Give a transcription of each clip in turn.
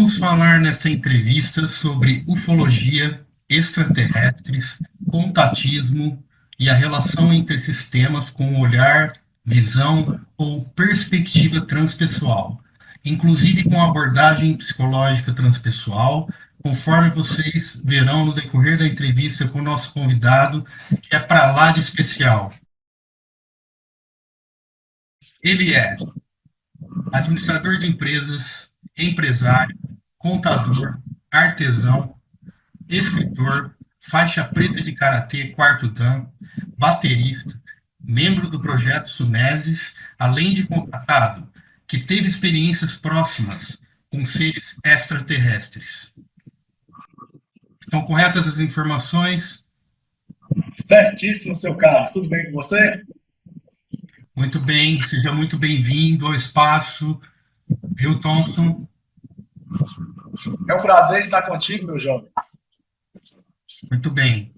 Vamos falar nesta entrevista sobre ufologia, extraterrestres, contatismo e a relação entre esses temas com o olhar, visão ou perspectiva transpessoal, inclusive com abordagem psicológica transpessoal, conforme vocês verão no decorrer da entrevista com o nosso convidado, que é para lá de especial. Ele é administrador de empresas, empresário, contador, artesão, escritor, faixa preta de karatê quarto dan, baterista, membro do projeto Suneses, além de contratado, que teve experiências próximas com seres extraterrestres. Estão corretas as informações? Certíssimo, seu Carlos. Tudo bem com você? Muito bem, seja muito bem-vindo ao espaço. Eu, Thompson. É um prazer estar contigo, meu jovem. Muito bem.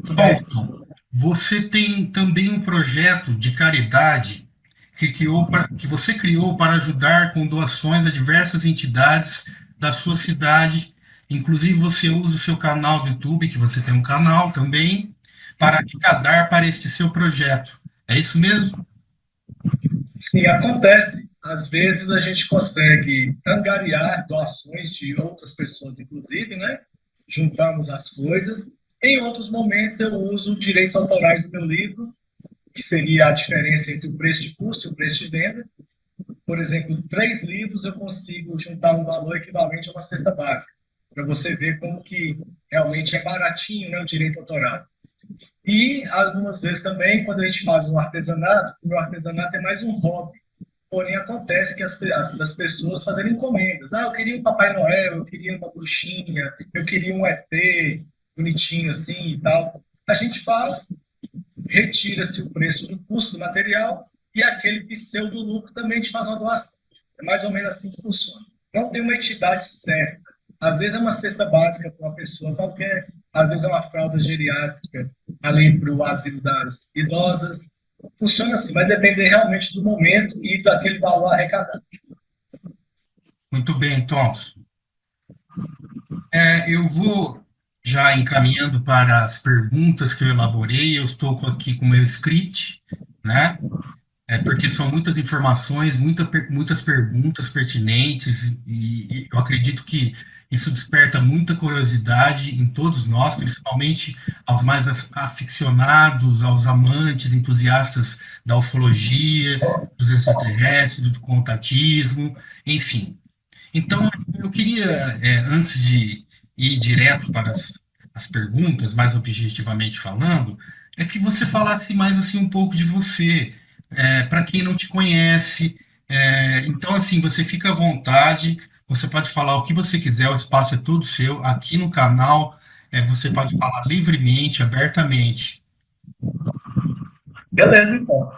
Tudo bem? Thompson, você tem também um projeto de caridade que você criou para ajudar com doações a diversas entidades da sua cidade. Inclusive, você usa o seu canal do YouTube, que você tem um canal também, para arrecadar para este seu projeto. É isso mesmo? Sim, acontece. Às vezes a gente consegue angariar doações de outras pessoas, inclusive, né? Juntamos as coisas. Em outros momentos eu uso direitos autorais do meu livro, que seria a diferença entre o preço de custo e o preço de venda. Por exemplo, 3 livros eu consigo juntar um valor equivalente a uma cesta básica, para você ver como que realmente é baratinho, né, o direito autoral. E algumas vezes também, quando a gente faz um artesanato, o meu artesanato é mais um hobby. Porém, acontece que as pessoas fazem encomendas. Ah, eu queria um Papai Noel, eu queria uma bruxinha, eu queria um ET bonitinho assim e tal. A gente faz, retira-se o preço do custo do material e aquele pseudo lucro também a gente faz uma doação. É mais ou menos assim que funciona. Não tem uma entidade certa. Às vezes é uma cesta básica para uma pessoa qualquer, às vezes é uma fralda geriátrica ali para o asilo das idosas. Funciona assim, vai depender realmente do momento e daquele valor arrecadado. Muito bem, Thompson. Eu vou já encaminhando para as perguntas que eu elaborei. Eu estou aqui com o meu script, né? Porque são muitas informações, muitas perguntas pertinentes, e eu acredito que isso desperta muita curiosidade em todos nós, principalmente aos mais aficionados, aos amantes, entusiastas da ufologia, dos extraterrestres, do contatismo, enfim. Então, eu queria, antes de ir direto para as perguntas, mais objetivamente falando, é que você falasse mais assim um pouco de você, para quem não te conhece. Então, assim, você fica à vontade, você pode falar o que você quiser, o espaço é todo seu. Aqui no canal, você pode falar livremente, abertamente. Beleza, então.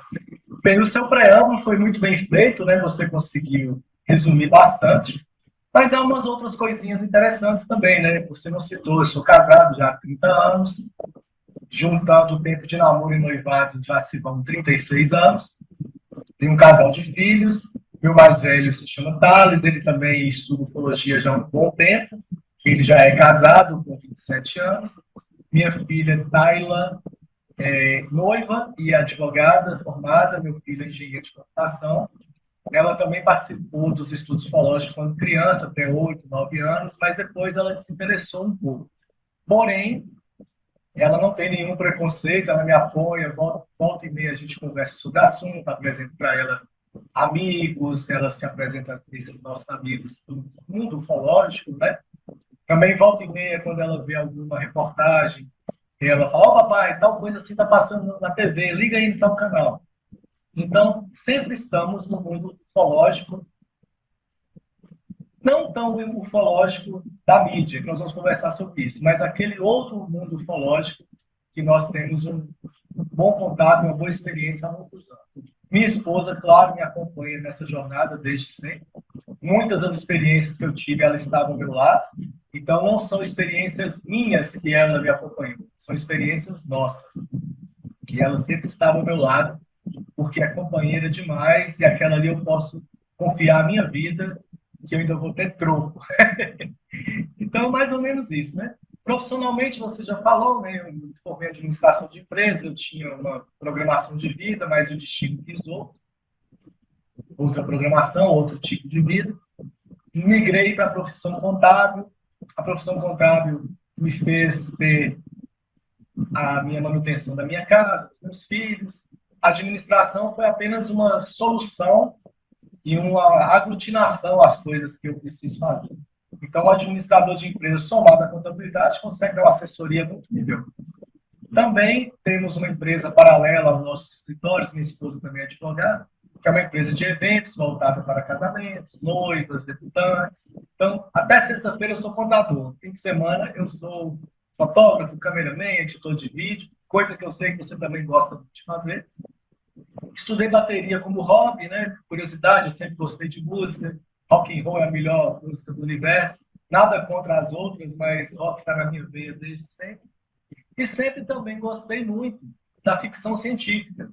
Bem, o seu preâmbulo foi muito bem feito, né? Você conseguiu resumir bastante. Mas há umas outras coisinhas interessantes também, né? Você não citou, eu sou casado já há 30 anos, juntando o tempo de namoro e noivado, já se vão 36 anos. Tenho um casal de filhos, meu mais velho se chama Thales, ele também estuda ufologia já há um bom tempo, ele já é casado com 27 anos. Minha filha Tayla é noiva e advogada formada, meu filho é engenheiro de computação. Ela também participou dos estudos ufológicos quando criança, até 8, 9 anos, mas depois ela se interessou um pouco. Porém, ela não tem nenhum preconceito, ela me apoia, volta e meia a gente conversa sobre o assunto, apresento para ela amigos, ela se apresenta a esses nossos amigos do mundo ufológico, né? Também volta e meia, quando ela vê alguma reportagem, ela fala, ó, papai, tal coisa assim está passando na TV, liga aí no tal canal. Então, sempre estamos no mundo ufológico, não tão ufológico da mídia, que nós vamos conversar sobre isso, mas aquele outro mundo ufológico que nós temos um bom contato, uma boa experiência há muitos anos. Minha esposa, claro, me acompanha nessa jornada desde sempre. Muitas das experiências que eu tive, ela estava ao meu lado. Então, não são experiências minhas que ela me acompanhou, são experiências nossas. E ela sempre estava ao meu lado, porque é companheira demais e aquela ali eu posso confiar a minha vida que eu ainda vou ter troco. Então, mais ou menos isso, né? Profissionalmente, você já falou, né? Eu me formei em administração de empresa, eu tinha uma programação de vida, mas o destino quis outra programação, outro tipo de vida. Migrei para a profissão contábil. A profissão contábil me fez ter a minha manutenção da minha casa, dos meus filhos. A administração foi apenas uma solução e uma aglutinação às coisas que eu preciso fazer. Então, o administrador de empresa somado à contabilidade consegue dar uma assessoria muito melhor. Também temos uma empresa paralela aos nossos escritórios, minha esposa também é advogada, que é uma empresa de eventos voltada para casamentos, noivas, debutantes. Então, até sexta-feira eu sou contador. Fim de semana eu sou fotógrafo, cameraman, editor de vídeo, coisa que eu sei que você também gosta de fazer. Estudei bateria como hobby, né? Curiosidade, eu sempre gostei de música. Rock and roll é a melhor música do universo. Nada contra as outras, mas rock está na minha veia desde sempre. E sempre também gostei muito da ficção científica.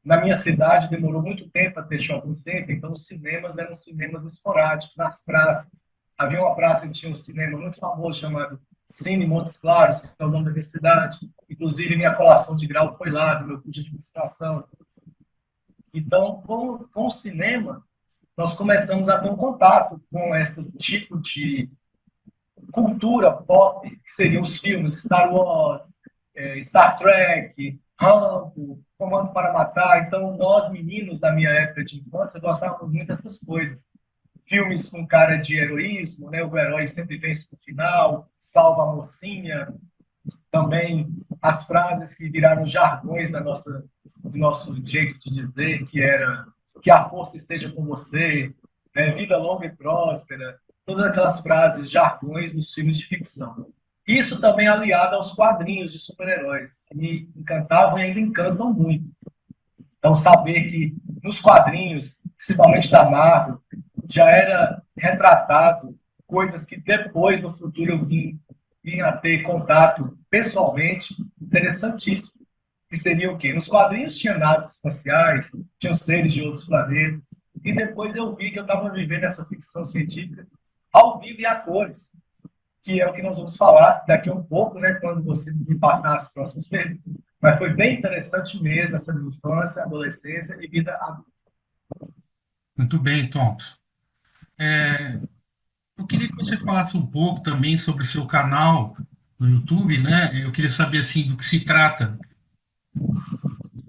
Na minha cidade demorou muito tempo a ter shopping center, então os cinemas eram cinemas esporádicos, nas praças. Havia uma praça que tinha um cinema muito famoso chamado Cine Montes Claros, que é o nome da minha cidade. Inclusive, minha colação de grau foi lá, do meu curso de administração. Então, com o cinema, nós começamos a ter um contato com esse tipo de cultura pop, que seriam os filmes Star Wars, Star Trek, Rambo, Comando para Matar. Então, nós, meninos da minha época de infância, gostávamos muito dessas coisas. Filmes com cara de heroísmo, né? O herói sempre vence no final, salva a mocinha. Também as frases que viraram jargões do nosso jeito de dizer, que era que a força esteja com você, né? Vida longa e próspera, todas aquelas frases, jargões nos filmes de ficção. Isso também aliado aos quadrinhos de super-heróis, que me encantavam e ainda encantam muito. Então, saber que nos quadrinhos, principalmente da Marvel, já era retratado coisas que depois, no futuro, eu vim a ter contato pessoalmente, interessantíssimo. Que seria o quê? Nos quadrinhos tinha naves espaciais, tinham seres de outros planetas, e depois eu vi que eu estava vivendo essa ficção científica ao vivo e a cores, que é o que nós vamos falar daqui a um pouco, né, quando você me passar as próximas perguntas. Mas foi bem interessante mesmo essa minha infância, adolescência e vida adulta. Muito bem, Thompson. Eu queria que você falasse um pouco também sobre o seu canal no YouTube, né? Eu queria saber assim do que se trata.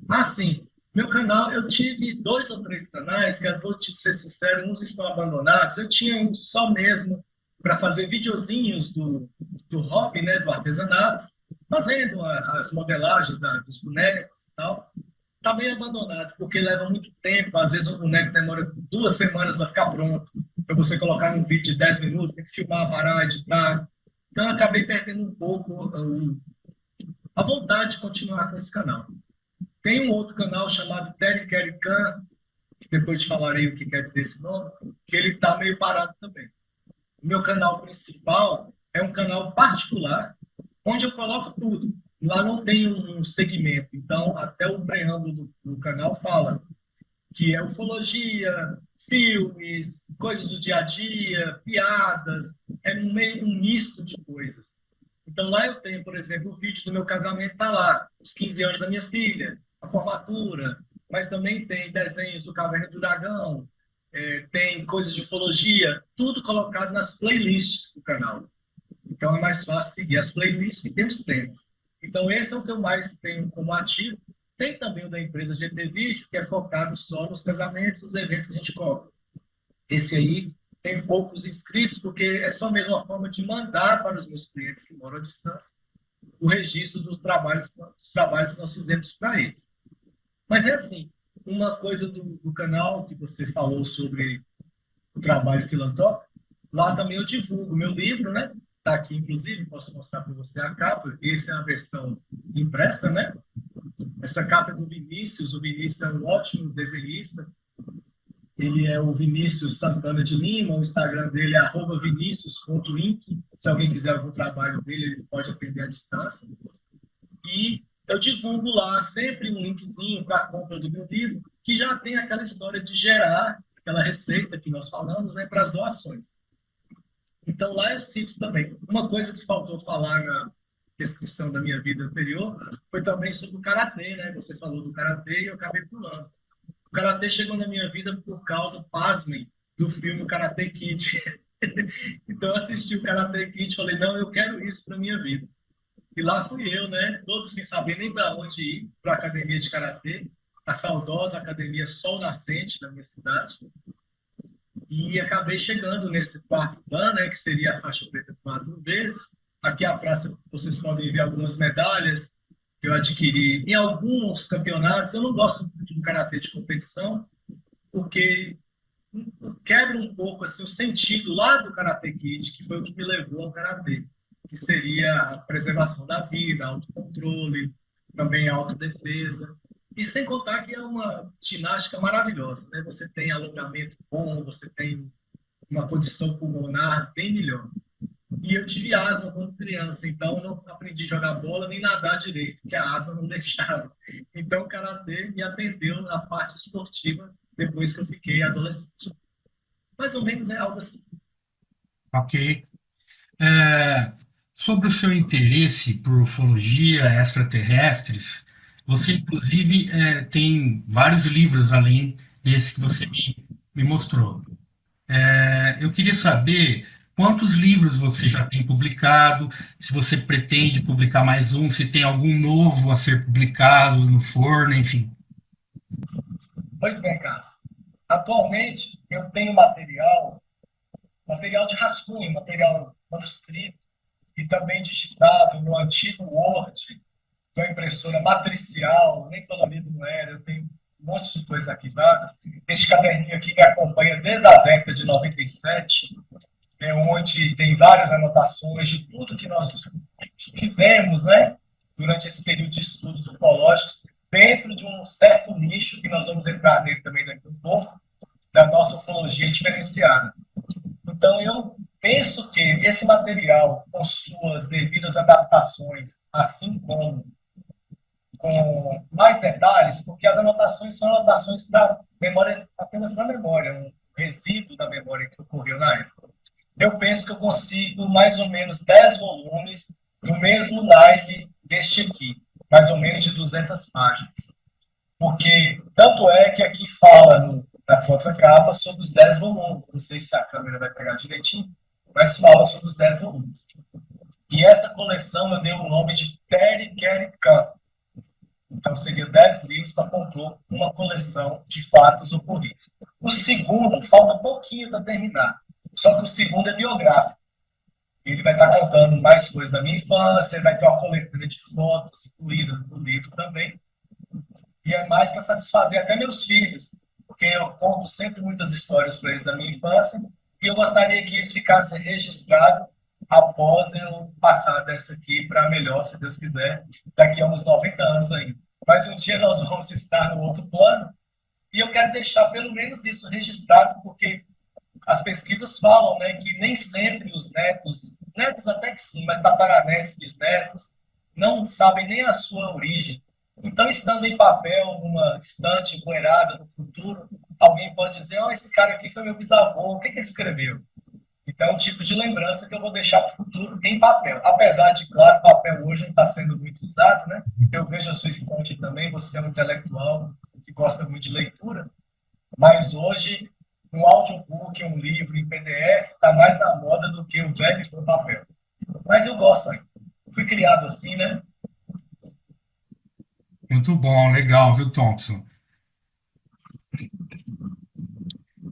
Assim, meu canal, eu tive 2 ou 3 canais, que eu vou te ser sincero, uns estão abandonados. Eu tinha um só mesmo para fazer videozinhos do hobby, né, do artesanato, fazendo as modelagens dos bonecos e tal. Está bem abandonado, porque leva muito tempo. Às vezes um boneco demora 2 semanas para ficar pronto, para você colocar num vídeo de 10 minutos, tem que filmar, parar, editar. Então, eu acabei perdendo um pouco a vontade de continuar com esse canal. Tem um outro canal chamado Terry Kerry Khan, que depois te falarei o que quer dizer esse nome, que ele está meio parado também. O meu canal principal é um canal particular, onde eu coloco tudo. Lá não tem um segmento, então até o preâmbulo do canal fala que é ufologia, filmes, coisas do dia a dia, piadas, é meio um misto de coisas. Então lá eu tenho, por exemplo, o vídeo do meu casamento está lá, os 15 anos da minha filha, a formatura, mas também tem desenhos do Caverna do Dragão, tem coisas de ufologia, tudo colocado nas playlists do canal. Então é mais fácil seguir as playlists que tem os temas. Então esse é o que eu mais tenho como ativo. Tem também o da empresa GT Vídeo, que é focado só nos casamentos, nos eventos que a gente cobra. Esse aí tem poucos inscritos, porque é só mesmo uma forma de mandar para os meus clientes que moram à distância o registro dos trabalhos que nós fizemos para eles. Mas é assim, uma coisa do canal que você falou sobre o trabalho filantrópico, lá também eu divulgo meu livro, né? Está aqui, inclusive, posso mostrar para você a capa. Essa é a versão impressa, né? Essa capa é do Vinícius. O Vinícius é um ótimo desenhista. Ele é o Vinícius Santana de Lima. O Instagram dele é @vinicius.inc. Se alguém quiser algum trabalho dele, ele pode atender à distância. E eu divulgo lá sempre um linkzinho para a compra do meu livro, que já tem aquela história de gerar aquela receita que nós falamos, né, para as doações. Então, lá eu cito também. Uma coisa que faltou falar na descrição da minha vida anterior foi também sobre o Karatê, né? Você falou do Karatê e eu acabei pulando. O Karatê chegou na minha vida por causa, pasmem, do filme Karate Kid. Então, eu assisti o Karate Kid e falei, não, eu quero isso para minha vida. E lá fui eu, né? Todo sem saber nem para onde ir, para a academia de Karatê, a saudosa Academia Sol Nascente da minha cidade. E acabei chegando nesse quarto dan, né, que seria a faixa preta 4 vezes. Aqui a praça, vocês podem ver algumas medalhas que eu adquiri em alguns campeonatos. Eu não gosto muito do karatê de competição, porque quebra um pouco assim, o sentido lá do Karate Kid, que foi o que me levou ao karatê, que seria a preservação da vida, autocontrole, também a autodefesa. E sem contar que é uma ginástica maravilhosa, né? Você tem alongamento bom, você tem uma condição pulmonar bem melhor. E eu tive asma quando criança, então não aprendi a jogar bola nem nadar direito, porque a asma não deixava. Então o karatê me atendeu na parte esportiva depois que eu fiquei adolescente. Mais ou menos é algo assim. Ok. É, sobre o seu interesse por ufologia, extraterrestres, você, inclusive, tem vários livros além desse que você me mostrou. Eu queria saber quantos livros você já tem publicado, se você pretende publicar mais um, se tem algum novo a ser publicado no forno, enfim. Pois bem, Carlos. Atualmente eu tenho material de rascunho, material manuscrito e também digitado no antigo Word, uma impressora matricial, nem colorido não era, eu tenho um monte de coisa arquivada. Este caderninho aqui me acompanha desde a década de 97, onde tem várias anotações de tudo que nós fizemos, né, durante esse período de estudos ufológicos, dentro de um certo nicho, que nós vamos entrar nele também daqui a um pouco, da nossa ufologia diferenciada. Então, eu penso que esse material, com suas devidas adaptações, assim como com mais detalhes, porque as anotações são anotações da memória, apenas da memória, um resíduo da memória que ocorreu na época. Eu penso que eu consigo mais ou menos 10 volumes no mesmo naipe deste aqui, mais ou menos de 200 páginas. Porque tanto é que aqui fala na contracapa sobre os 10 volumes. Não sei se a câmera vai pegar direitinho, mas fala sobre os 10 volumes. E essa coleção eu dei o nome de Terry Carey Khan. Então, seria 10 livros para compor uma coleção de fatos ocorridos. O segundo, falta um pouquinho para terminar. Só que o segundo é biográfico. Ele vai estar contando mais coisas da minha infância, vai ter uma coletânea de fotos incluída no livro também. E é mais para satisfazer até meus filhos, porque eu conto sempre muitas histórias para eles da minha infância, e eu gostaria que isso ficasse registrado após eu passar dessa aqui para melhor, se Deus quiser, daqui a uns 90 anos ainda. Mas um dia nós vamos estar no outro plano, e eu quero deixar pelo menos isso registrado, porque as pesquisas falam, né, que nem sempre os netos até que sim, mas tataranetos, bisnetos, não sabem nem a sua origem. Então, estando em papel, numa estante empoeirada no futuro, alguém pode dizer, oh, esse cara aqui foi meu bisavô, o que, que ele escreveu? Então, é um tipo de lembrança que eu vou deixar para o futuro em papel. Apesar de, claro, papel hoje não está sendo muito usado, né? Eu vejo a sua estante também, você é um intelectual que gosta muito de leitura, mas hoje um audiobook, um livro em PDF está mais na moda do que o velho no papel. Mas eu gosto ainda. Fui criado assim, né? Muito bom, legal, viu, Thompson?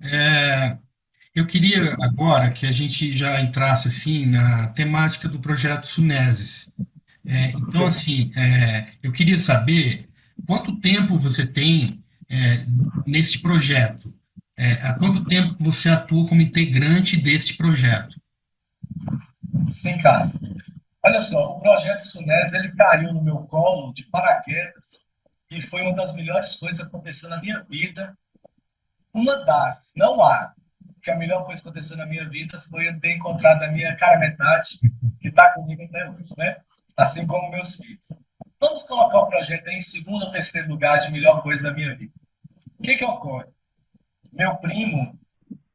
É, eu queria agora que a gente já entrasse assim na temática do projeto Sunesis. Então, assim, eu queria saber quanto tempo você tem neste projeto. Há quanto tempo você atua como integrante deste projeto? Sim, Carlos. Olha só, o projeto Sunés, ele caiu no meu colo de paraquedas e foi uma das melhores coisas que aconteceu na minha vida. Uma das, não há, que a melhor coisa que aconteceu na minha vida foi eu ter encontrado a minha cara metade, que está comigo até hoje, né? Assim como meus filhos. Vamos colocar o projeto em segundo ou terceiro lugar de melhor coisa da minha vida. O que ocorre? meu primo,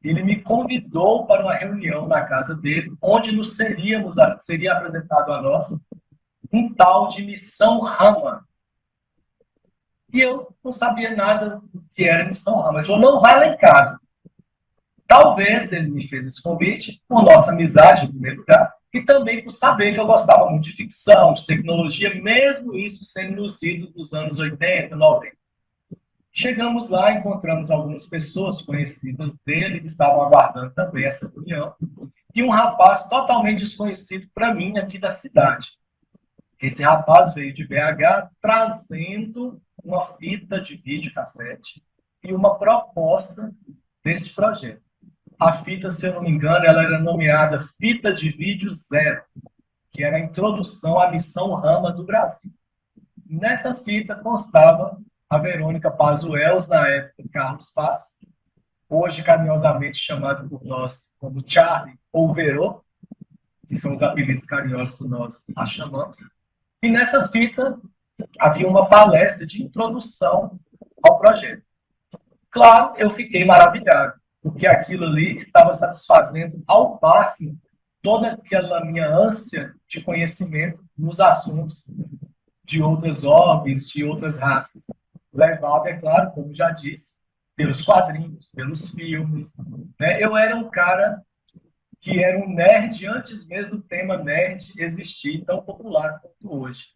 ele me convidou para uma reunião na casa dele, onde seria apresentado a nós um tal de Missão Rama. E eu não sabia nada do que era Missão Rama. Ele falou, não, vai lá em casa. Talvez ele me fez esse convite por nossa amizade, em primeiro lugar, e também por saber que eu gostava muito de ficção, de tecnologia, mesmo isso sendo nos idos dos anos 80, 90. Chegamos lá, encontramos algumas pessoas conhecidas dele que estavam aguardando também essa reunião, e um rapaz totalmente desconhecido para mim aqui da cidade. Esse rapaz veio de BH trazendo uma fita de videocassete e uma proposta deste projeto. A fita, se eu não me engano, ela era nomeada Fita de Vídeo Zero, que era a introdução à Missão Rama do Brasil. Nessa fita constava a Verônica Pazuellos, na época Carlos Paz, hoje carinhosamente chamado por nós como Charlie ou Verô, que são os apelidos carinhosos que nós a chamamos. E nessa fita havia uma palestra de introdução ao projeto. Claro, eu fiquei maravilhado, porque aquilo ali estava satisfazendo ao máximo toda aquela minha ânsia de conhecimento nos assuntos de outras orbes, de outras raças. Levado, é claro, como já disse, pelos quadrinhos, pelos filmes. Né? Eu era um cara que era um nerd antes mesmo do tema nerd existir tão popular quanto hoje.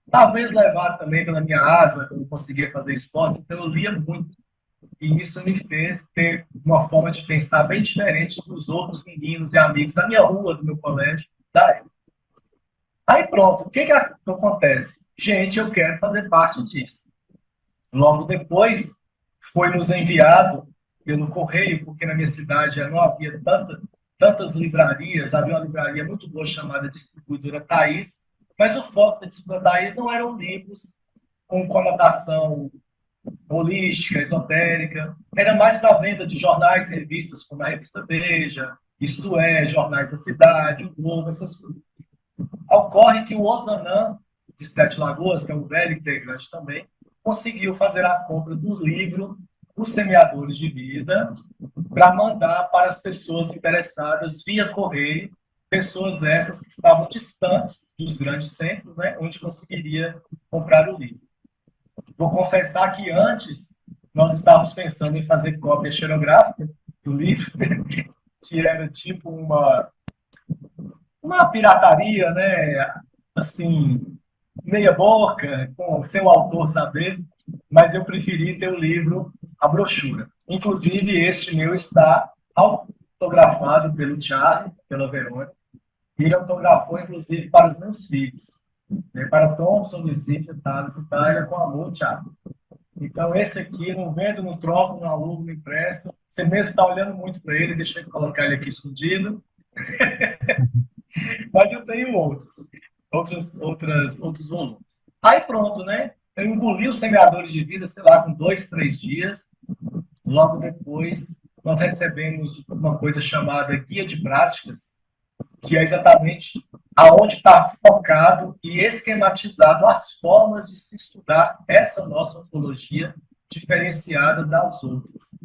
Talvez levado também pela minha asma, que eu não conseguia fazer esportes, então eu lia muito. E isso me fez ter uma forma de pensar bem diferente dos outros meninos e amigos da minha rua, do meu colégio, da época. Aí pronto, o que acontece? Gente, eu quero fazer parte disso. Logo depois, foi nos enviado pelo correio, porque na minha cidade não havia tantas livrarias, havia uma livraria muito boa chamada Distribuidora Thaís, mas o foco da Distribuidora Thaís não eram livros com conotação holística, esotérica, era mais para venda de jornais e revistas, como a revista Veja, Isto É, Jornais da Cidade, o Globo, essas coisas. Ocorre que o Ozanam, de Sete Lagoas, que é um velho integrante também, conseguiu fazer a compra do livro Os Semeadores de Vida para mandar para as pessoas interessadas via correio, pessoas essas que estavam distantes dos grandes centros, né, onde conseguiria comprar o livro. Vou confessar que antes nós estávamos pensando em fazer cópia xerográfica do livro, que era tipo uma pirataria, né? Assim, meia boca, sem o autor saber, mas eu preferi ter o livro, a brochura. Inclusive, este meu está autografado pelo Charlie, pela Verônica, e ele autografou, inclusive, para os meus filhos, né? Para Thompson, Luiz, Thales e Tyler, com amor, Charlie. Então, esse aqui, não vendo, não troco, não alugo, não empresto. Você mesmo está olhando muito para ele, deixa eu colocar ele aqui escondido. Mas eu tenho outros volumes. Aí pronto, né? Eu engoli os Semeadores de Vida, sei lá, com 2, 3 dias. Logo depois, nós recebemos uma coisa chamada Guia de Práticas, que é exatamente aonde está focado e esquematizado as formas de se estudar essa nossa ontologia diferenciada das outras.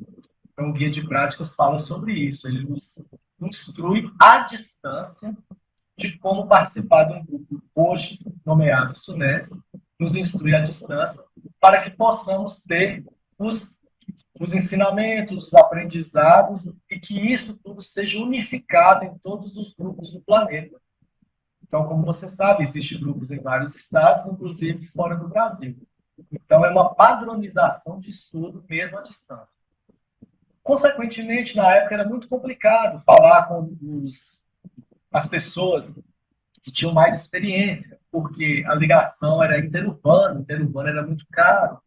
Então, o Guia de Práticas fala sobre isso. Ele nos instrui à distância de como participar de um grupo hoje nomeado SUNES, nos instrui à distância para que possamos ter os ensinamentos, os aprendizados e que isso tudo seja unificado em todos os grupos do planeta. Então, como você sabe, existem grupos em vários estados, inclusive fora do Brasil. Então, é uma padronização de estudo mesmo à distância. Consequentemente, na época era muito complicado falar com as pessoas que tinham mais experiência, porque a ligação era interurbana era muito caro,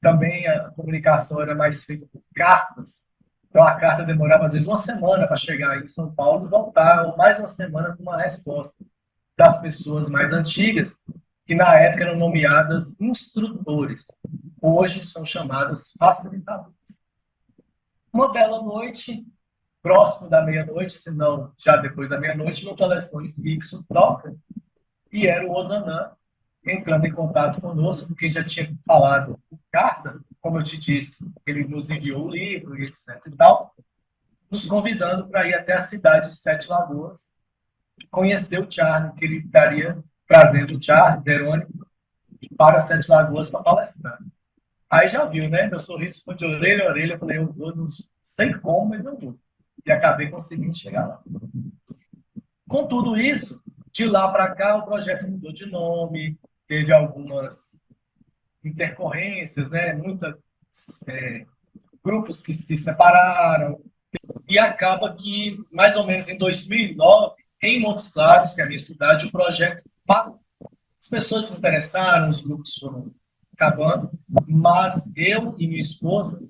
também a comunicação era mais feita por cartas, então a carta demorava às vezes uma semana para chegar em São Paulo e voltar, ou mais uma semana com uma resposta das pessoas mais antigas, que na época eram nomeadas instrutores, hoje são chamadas facilitadores. Uma bela noite, próximo da meia-noite, se não já depois da meia-noite, meu telefone fixo toca, e era o Ozanam entrando em contato conosco, porque já tinha falado por carta, como eu te disse, ele nos enviou o livro e etc e tal, nos convidando para ir até a cidade de Sete Lagoas, conhecer o Charlie, que ele estaria trazendo o Charlie, Verônica, para Sete Lagoas para palestrar. Aí já viu, né? Meu sorriso foi de orelha a orelha. Eu falei, eu vou, não sei como, mas eu vou. E acabei conseguindo chegar lá. Com tudo isso, de lá para cá, o projeto mudou de nome, teve algumas intercorrências, né? Muitos grupos que se separaram. E acaba que, mais ou menos em 2009, em Montes Claros, que é a minha cidade, o projeto parou. As pessoas se interessaram, os grupos foram acabando, mas eu e minha esposa,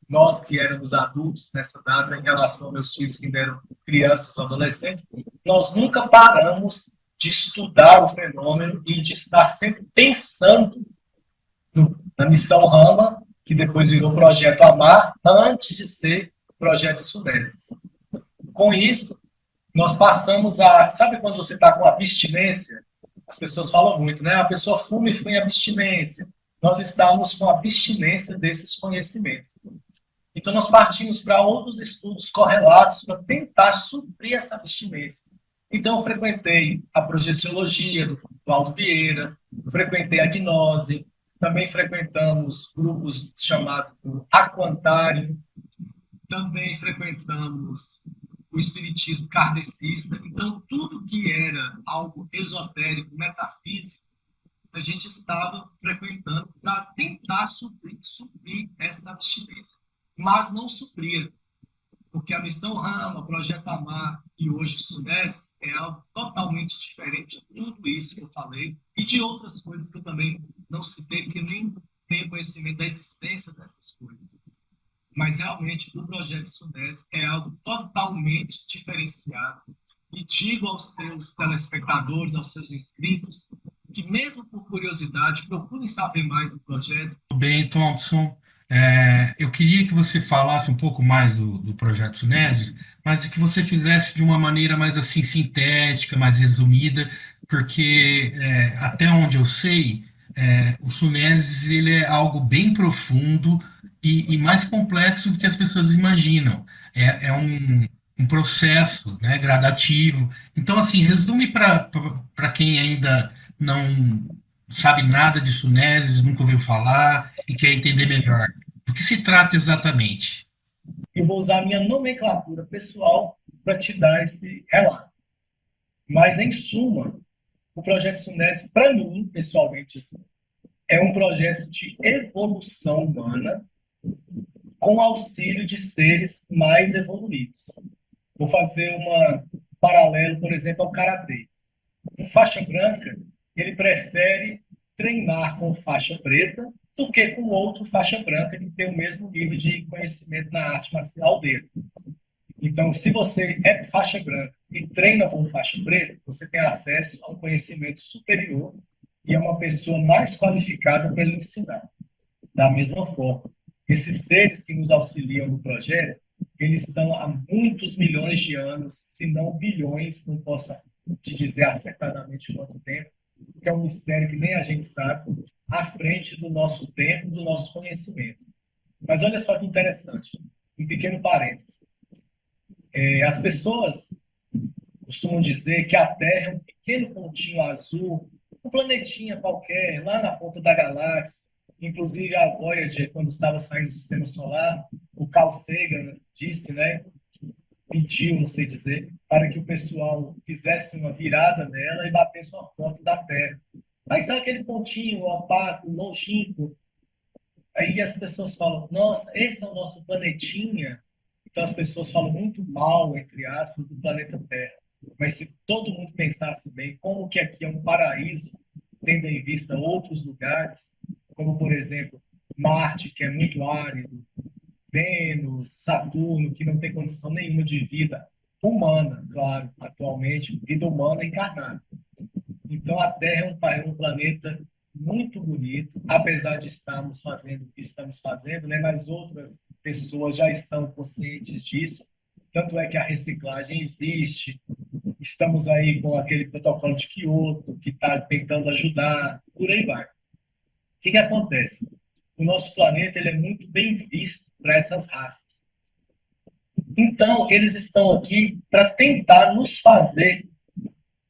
nós que éramos adultos nessa data, em relação aos meus filhos que ainda eram crianças ou adolescentes, nós nunca paramos de estudar o fenômeno e de estar sempre pensando na missão Rama, que depois virou Projeto Amar, antes de ser Projeto Sudetes. Com isso, nós passamos a... Sabe quando você está com abstinência? As pessoas falam muito, né? A pessoa fuma e foi em abstinência. Nós estávamos com abstinência desses conhecimentos. Então, nós partimos para outros estudos correlatos para tentar suprir essa abstinência. Então, eu frequentei a projeciologia do Valdo Vieira, frequentei a gnose, também frequentamos grupos chamados Aquantário, também frequentamos o espiritismo kardecista. Então, tudo que era algo esotérico, metafísico, a gente estava frequentando para tentar suprir essa abstinência. Mas não supria, porque a Missão Rama, o Projeto Amar e hoje o SUNES é algo totalmente diferente de tudo isso que eu falei e de outras coisas que eu também não citei, porque nem tenho conhecimento da existência dessas coisas. Mas realmente o Projeto SUNES é algo totalmente diferenciado. E digo aos seus telespectadores, aos seus inscritos, que mesmo por curiosidade, procurem saber mais do projeto. Tudo bem, Thompson. Eu queria que você falasse um pouco mais do projeto Sunesis, mas que você fizesse de uma maneira mais assim sintética, mais resumida, porque até onde eu sei, o Sunesis ele é algo bem profundo e mais complexo do que as pessoas imaginam. É um processo, né, gradativo. Então, assim, resume para quem ainda não sabe nada de Sunesis, nunca ouviu falar e quer entender melhor. Do que se trata exatamente? Eu vou usar a minha nomenclatura pessoal para te dar esse relato. Mas, em suma, o projeto SUNES, para mim, pessoalmente, é um projeto de evolução humana com auxílio de seres mais evoluídos. Vou fazer um paralelo, por exemplo, ao karatê. O faixa branca, ele prefere treinar com faixa preta do que com outro faixa branca que tem o mesmo nível de conhecimento na arte marcial dele. Então, se você é faixa branca e treina com faixa preta, você tem acesso a um conhecimento superior e é uma pessoa mais qualificada para lhe ensinar. Da mesma forma, esses seres que nos auxiliam no projeto, eles estão há muitos milhões de anos, se não bilhões, não posso te dizer acertadamente quanto tempo, que é um mistério que nem a gente sabe, à frente do nosso tempo, do nosso conhecimento. Mas olha só que interessante, um pequeno parêntese. As pessoas costumam dizer que a Terra é um pequeno pontinho azul, um planetinha qualquer, lá na ponta da galáxia. Inclusive a Voyager, quando estava saindo do Sistema Solar, o Carl Sagan disse, né, pediu, não sei dizer, para que o pessoal fizesse uma virada nela e batesse uma foto da Terra. Mas sabe aquele pontinho opaco, longínquo? Aí as pessoas falam, nossa, esse é o nosso planetinha. Então as pessoas falam muito mal, entre aspas, do planeta Terra. Mas se todo mundo pensasse bem, como que aqui é um paraíso, tendo em vista outros lugares, como por exemplo Marte, que é muito árido, Vênus, Saturno, que não tem condição nenhuma de vida humana, claro, atualmente, vida humana encarnada. Então a Terra é um planeta muito bonito, apesar de estarmos fazendo o que estamos fazendo, né? Mas outras pessoas já estão conscientes disso. Tanto é que a reciclagem existe. Estamos aí com aquele protocolo de Kyoto, que está tentando ajudar, por aí vai. O que acontece? o nosso planeta ele é muito bem visto para essas raças. Então, eles estão aqui para tentar nos fazer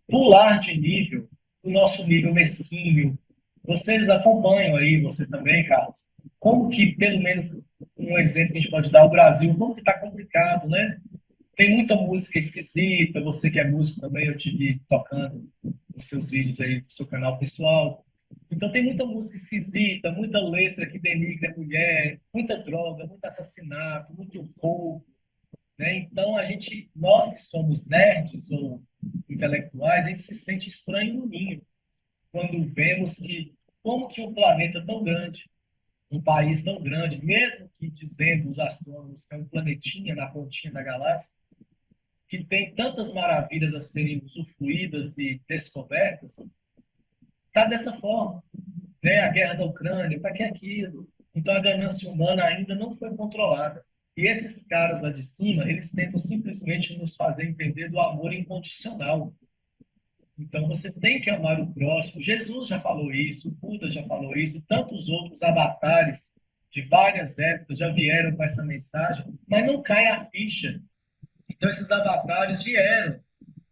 pular de nível, o nosso nível mesquinho. Vocês acompanham aí, você também, Carlos, como que, pelo menos, um exemplo que a gente pode dar, o Brasil, como que está complicado, né? Tem muita música esquisita, você que é músico também, eu te vi tocando os seus vídeos aí do seu canal pessoal. Então tem muita música esquisita, muita letra que denigra a mulher, muita droga, muito assassinato, muito roubo, né? Então a gente, nós que somos nerds ou intelectuais, a gente se sente estranho no ninho quando vemos que como que um planeta tão grande, um país tão grande, mesmo que dizendo os astrônomos que é um planetinha na pontinha da galáxia, que tem tantas maravilhas a serem usufruídas e descobertas, está dessa forma. Né? A guerra da Ucrânia, para que aquilo? Então a ganância humana ainda não foi controlada. E esses caras lá de cima, eles tentam simplesmente nos fazer entender do amor incondicional. Então você tem que amar o próximo. Jesus já falou isso, o Buda já falou isso, tantos outros avatares de várias épocas já vieram com essa mensagem, mas não cai a ficha. Então esses avatares vieram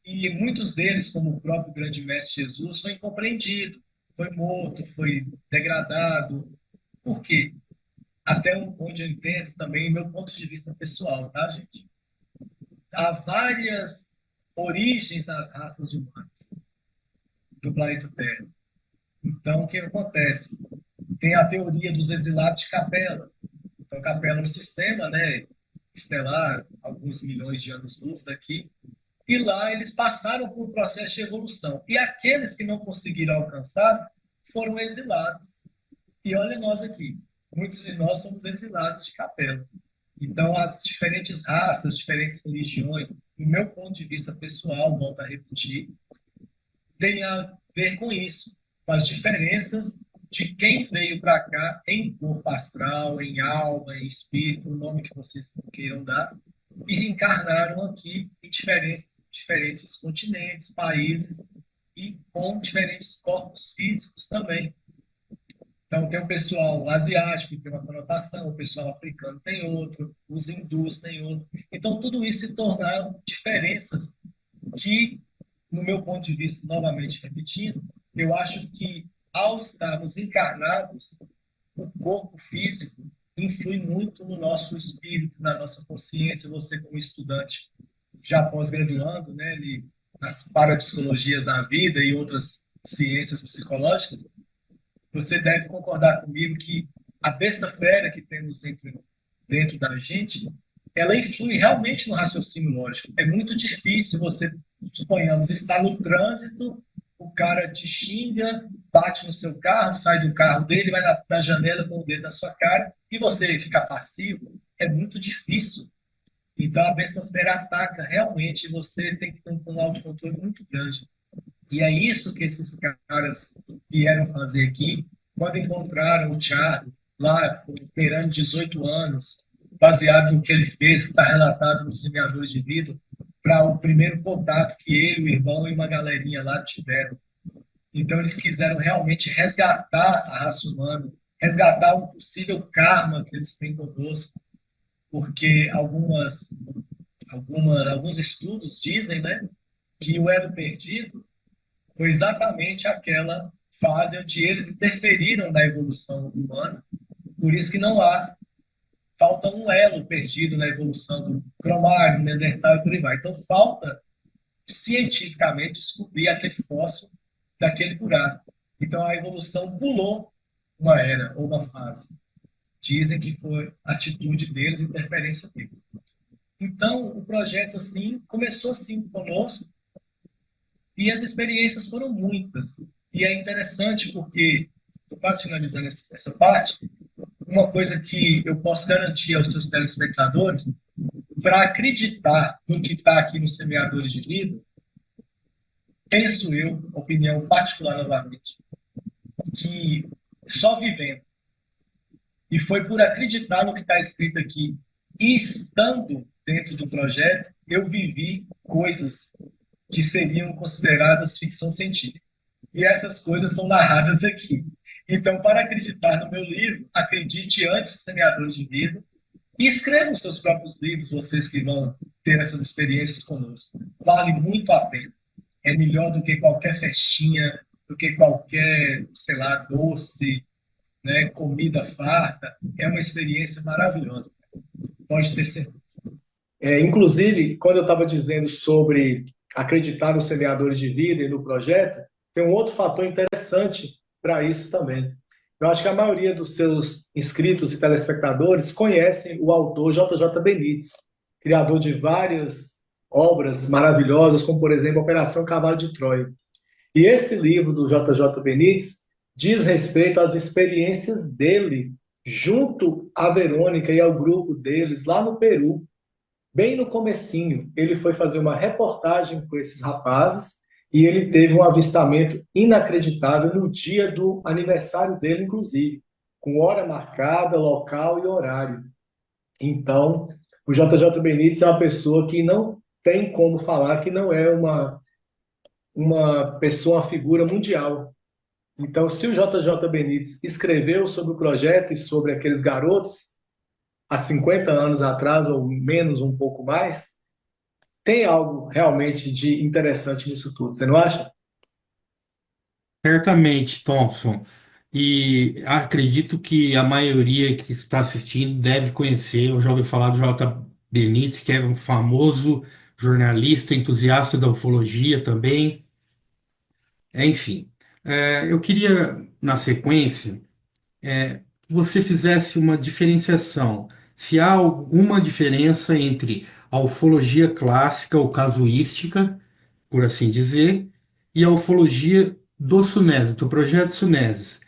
e muitos deles, como o próprio grande mestre Jesus, foi incompreendido, foi morto, foi degradado. Por quê? Até onde eu entendo também, meu ponto de vista pessoal, tá, gente? Há várias origens das raças humanas do planeta Terra. Então, o que acontece? Tem a teoria dos exilados de Capela. Então, Capela é um sistema, né, estelar, alguns milhões de anos-luz daqui, e lá eles passaram por um processo de evolução. E aqueles que não conseguiram alcançar foram exilados. E olha nós aqui, muitos de nós somos exilados de Capela. Então, as diferentes raças, diferentes religiões, do meu ponto de vista pessoal, volto a repetir, tem a ver com isso, com as diferenças de quem veio para cá em corpo astral, em alma, em espírito, o nome que vocês queiram dar, e reencarnaram aqui em diferentes continentes, países e com diferentes corpos físicos também. Então, tem o pessoal asiático que tem uma conotação, o pessoal africano tem outro, os hindus têm outro. Então, tudo isso se tornaram diferenças que, no meu ponto de vista, novamente repetindo, eu acho que ao estarmos encarnados, o corpo físico influi muito no nosso espírito, na nossa consciência. Você, como estudante, já pós-graduando, né, nas parapsicologias da vida e outras ciências psicológicas, você deve concordar comigo que a besta fera que temos dentro da gente, ela influi realmente no raciocínio lógico. É muito difícil você, suponhamos, estar no trânsito, o cara te xinga, bate no seu carro, sai do carro dele, vai na janela com o dedo na sua cara, e você fica passivo. É muito difícil. Então a besta fera ataca realmente, e você tem que ter um autocontrole muito grande. E é isso que esses caras vieram fazer aqui, quando encontraram o Thiago, lá, beirando 18 anos, baseado no que ele fez, que está relatado no Semeadores de Vida, para o primeiro contato que ele, o irmão e uma galerinha lá tiveram. Então, eles quiseram realmente resgatar a raça humana, resgatar o possível karma que eles têm conosco, porque alguns estudos dizem, né, que o elo perdido foi exatamente aquela fase onde eles interferiram na evolução humana. Por isso que não há, falta um elo perdido na evolução do Cro-Magnon, Neandertal e por aí vai. Então falta cientificamente descobrir aquele fóssil daquele buraco. Então a evolução pulou uma era ou uma fase. Dizem que foi atitude deles, interferência deles. Então o projeto assim começou assim conosco. E as experiências foram muitas. E é interessante porque, estou quase finalizando essa parte, uma coisa que eu posso garantir aos seus telespectadores, para acreditar no que está aqui nos Semeadores de Vida, penso eu, opinião particular novamente, que só vivendo, e foi por acreditar no que está escrito aqui, e estando dentro do projeto, eu vivi coisas que seriam consideradas ficção científica. E essas coisas estão narradas aqui. Então, para acreditar no meu livro, acredite antes dos Semeadores de Vida e escrevam seus próprios livros, vocês que vão ter essas experiências conosco. Vale muito a pena. É melhor do que qualquer festinha, do que qualquer, sei lá, doce, né, comida farta. É uma experiência maravilhosa. Pode ter certeza. Inclusive, quando eu estava dizendo sobre acreditar nos semeadores de vida e no projeto, tem um outro fator interessante para isso também. Eu acho que a maioria dos seus inscritos e telespectadores conhecem o autor JJ Benítez, criador de várias obras maravilhosas, como, por exemplo, Operação Cavalo de Troia. E esse livro do JJ Benítez diz respeito às experiências dele junto à Verônica e ao grupo deles lá no Peru. Bem no comecinho, ele foi fazer uma reportagem com esses rapazes e ele teve um avistamento inacreditável no dia do aniversário dele, inclusive, com hora marcada, local e horário. Então, o JJ Benítez é uma pessoa que não tem como falar que não é uma pessoa, uma figura mundial. Então, se o JJ Benítez escreveu sobre o projeto e sobre aqueles garotos, há 50 anos atrás, ou menos, um pouco mais, tem algo realmente de interessante nisso tudo, você não acha? Certamente, Thompson. E acredito que a maioria que está assistindo deve conhecer, eu já ouvi falar do J. Benítez, que é um famoso jornalista, entusiasta da ufologia também. Enfim, eu queria, na sequência, que você fizesse uma diferenciação. Se há alguma diferença entre a ufologia clássica ou casuística, por assim dizer, e a ufologia do SUNES, do projeto SUNESIS.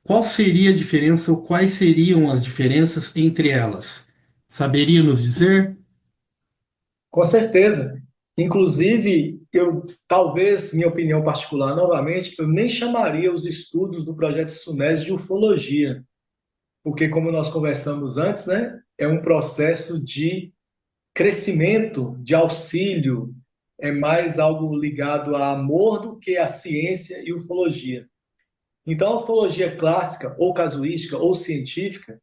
Qual seria a diferença ou quais seriam as diferenças entre elas? Saberia nos dizer? Com certeza. Inclusive, eu talvez, minha opinião particular, novamente, eu nem chamaria os estudos do projeto SUNES de ufologia, porque, como nós conversamos antes, né, é um processo de crescimento, de auxílio, é mais algo ligado a amor do que a ciência e ufologia. Então, a ufologia clássica, ou casuística, ou científica,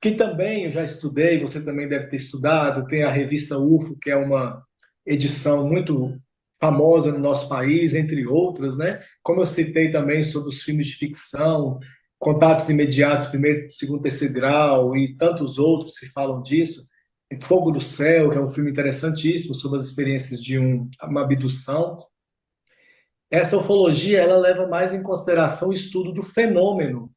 que também eu já estudei, você também deve ter estudado, tem a revista UFO, que é uma edição muito famosa no nosso país, entre outras, né? Como eu citei também sobre os filmes de ficção, Contatos Imediatos, primeiro, segundo, terceiro grau, e tantos outros que falam disso. Fogo do Céu, que é um filme interessantíssimo sobre as experiências de uma abdução. Essa ufologia, ela leva mais em consideração o estudo do fenômeno,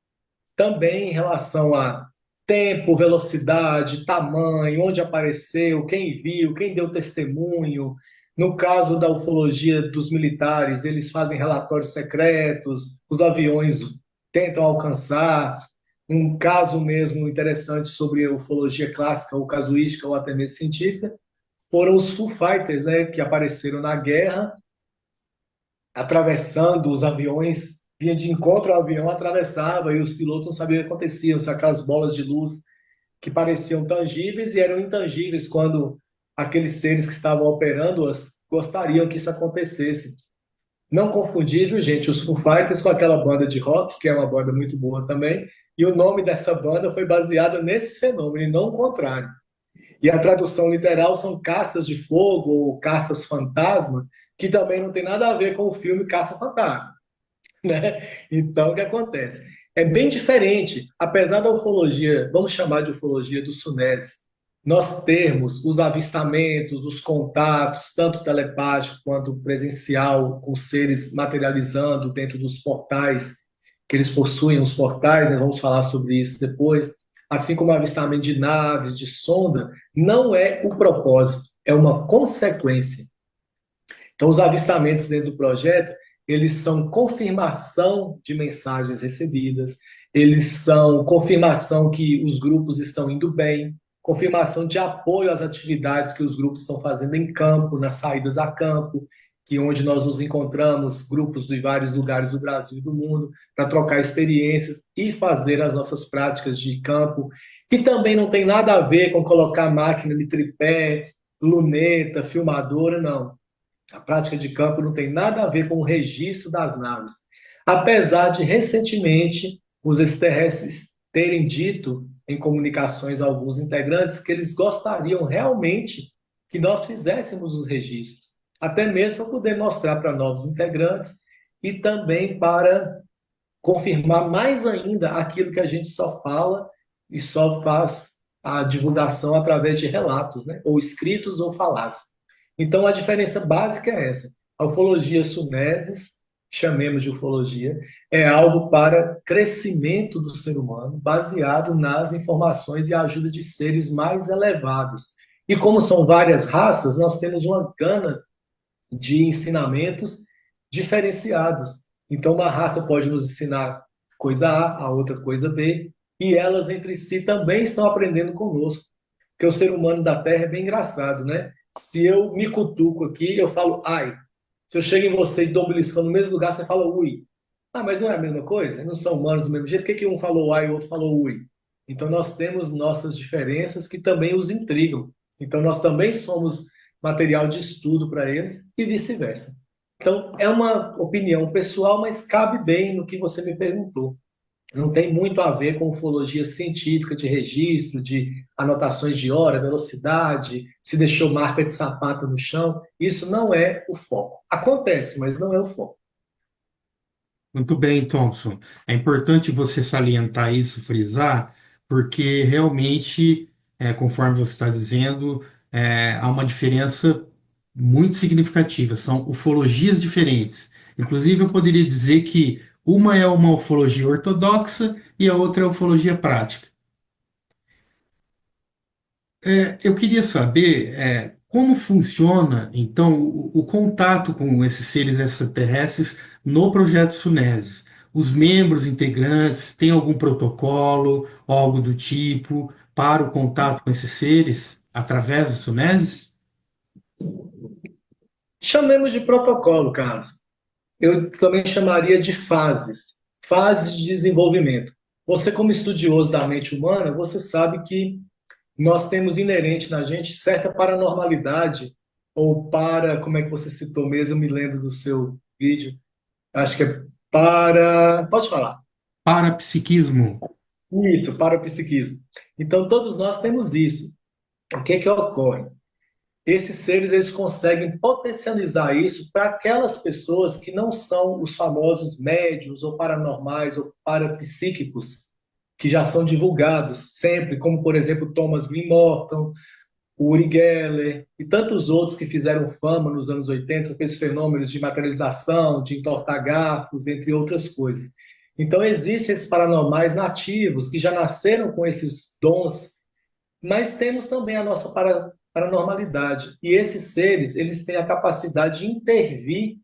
também em relação a tempo, velocidade, tamanho, onde apareceu, quem viu, quem deu testemunho. No caso da ufologia dos militares, eles fazem relatórios secretos, os aviões tentam alcançar. Um caso mesmo interessante sobre a ufologia clássica, ou casuística, ou até mesmo científica, foram os Foo Fighters, né, que apareceram na guerra atravessando os aviões, vinha de encontro ao avião, atravessava e os pilotos não sabiam o que acontecia, se aquelas bolas de luz que pareciam tangíveis e eram intangíveis quando aqueles seres que estavam operando-as gostariam que isso acontecesse. Não confundir, viu, gente, os Foo Fighters com aquela banda de rock, que é uma banda muito boa também, e o nome dessa banda foi baseado nesse fenômeno, e não o contrário. E a tradução literal são caças de fogo ou caças fantasma, que também não tem nada a ver com o filme Caça Fantasma, né? Então, o que acontece? É bem diferente, apesar da ufologia, vamos chamar de ufologia do SUNES, nós termos os avistamentos, os contatos, tanto telepático quanto presencial, com seres materializando dentro dos portais, que eles possuem os portais, né? Vamos falar sobre isso depois, assim como o avistamento de naves, de sonda, não é o propósito, é uma consequência. Então, os avistamentos dentro do projeto, eles são confirmação de mensagens recebidas, eles são confirmação que os grupos estão indo bem, confirmação de apoio às atividades que os grupos estão fazendo em campo, nas saídas a campo, que onde nós nos encontramos, grupos de vários lugares do Brasil e do mundo, para trocar experiências e fazer as nossas práticas de campo, que também não tem nada a ver com colocar máquina de tripé, luneta, filmadora, não. A prática de campo não tem nada a ver com o registro das naves. apesar de recentemente os extraterrestres terem dito em comunicações a alguns integrantes que eles gostariam realmente que nós fizéssemos os registros, até mesmo para poder mostrar para novos integrantes e também para confirmar mais ainda aquilo que a gente só fala e só faz a divulgação através de relatos, né? Ou escritos ou falados. Então, a diferença básica é essa. A ufologia sunesis, chamemos de ufologia, é algo para crescimento do ser humano, baseado nas informações e ajuda de seres mais elevados. E como são várias raças, nós temos uma gama de ensinamentos diferenciados. Então, uma raça pode nos ensinar coisa A outra coisa B, e elas entre si também estão aprendendo conosco. Porque o ser humano da Terra é bem engraçado, né? Se eu me cutuco aqui, eu falo ai. Se eu chego em você e dou um beliscão no mesmo lugar, você fala ui. Ah, mas não é a mesma coisa? Não são humanos do mesmo jeito? Por que um falou ai e o outro falou ui? Então nós temos nossas diferenças que também os intrigam. Então nós também somos material de estudo para eles e vice-versa. Então é uma opinião pessoal, mas cabe bem no que você me perguntou. Não tem muito a ver com ufologia científica de registro, de anotações de hora, velocidade, se deixou marca de sapato no chão. Isso não é o foco. Acontece, mas não é o foco. Muito bem, Thompson. É importante você salientar isso, frisar, porque realmente, conforme você está dizendo, há uma diferença muito significativa. São ufologias diferentes. Inclusive, eu poderia dizer que uma é uma ufologia ortodoxa e a outra é a ufologia prática. Eu queria saber, como funciona, então, o contato com esses seres extraterrestres no projeto Sunesis. Os membros integrantes têm algum protocolo, algo do tipo, para o contato com esses seres através do Sunesis? Chamemos de protocolo, Carlos. Eu também chamaria de fases, fases de desenvolvimento. Você, como estudioso da mente humana, você sabe que nós temos inerente na gente certa paranormalidade, ou para, como é que você citou mesmo, eu me lembro do seu vídeo, acho que é para. Pode falar. Parapsiquismo. Isso, parapsiquismo. Então, todos nós temos isso. O que é que ocorre? Esses seres eles conseguem potencializar isso para aquelas pessoas que não são os famosos médiums ou paranormais ou parapsíquicos que já são divulgados sempre, como por exemplo Thomas Green Morton, o Uri Geller e tantos outros que fizeram fama nos anos 80, aqueles fenômenos de materialização, de entortar garfos, entre outras coisas. Então existem esses paranormais nativos que já nasceram com esses dons, mas temos também a nossa paranormalidade. E esses seres, eles têm a capacidade de intervir,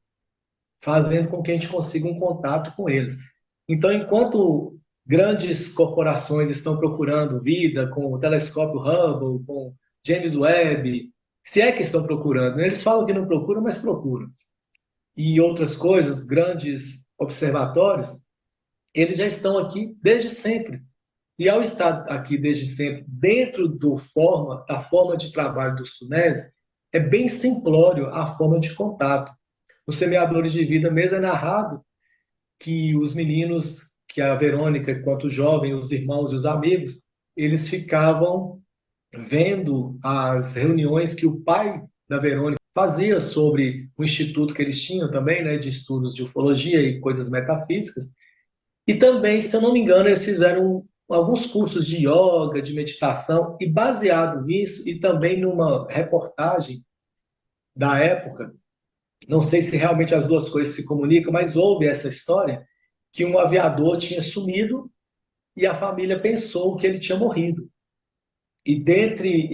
fazendo com que a gente consiga um contato com eles. Então, enquanto grandes corporações estão procurando vida com o telescópio Hubble, com James Webb, se é que estão procurando, né? Eles falam que não procuram, mas procuram. E outras coisas, grandes observatórios, eles já estão aqui desde sempre. E ao estar aqui desde sempre, dentro da forma de trabalho do SUNES, é bem simplório a forma de contato. Nos Semeadores de Vida mesmo é narrado que os meninos, que a Verônica, enquanto jovem, os irmãos e os amigos, eles ficavam vendo as reuniões que o pai da Verônica fazia sobre o instituto que eles tinham também, né, de estudos de ufologia e coisas metafísicas. E também, se eu não me engano, eles fizeram alguns cursos de yoga, de meditação, e baseado nisso, e também numa reportagem da época, não sei se realmente as duas coisas se comunicam, mas houve essa história que um aviador tinha sumido e a família pensou que ele tinha morrido. E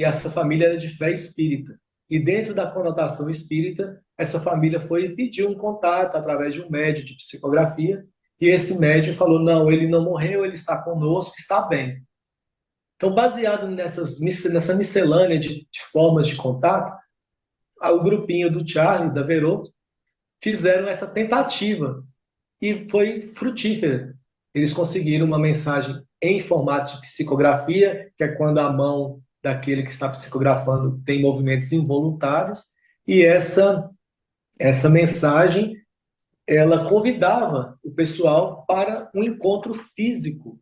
essa família era de fé espírita. E dentro da conotação espírita, essa família foi e pediu um contato através de um médium de psicografia, e esse médium falou: não, ele não morreu, ele está conosco, está bem. Então, baseado nessa miscelânea de formas de contato, o grupinho do Charlie, da Verô, fizeram essa tentativa e foi frutífera. Eles conseguiram uma mensagem em formato de psicografia, que é quando a mão daquele que está psicografando tem movimentos involuntários, e essa mensagem ela convidava o pessoal para um encontro físico,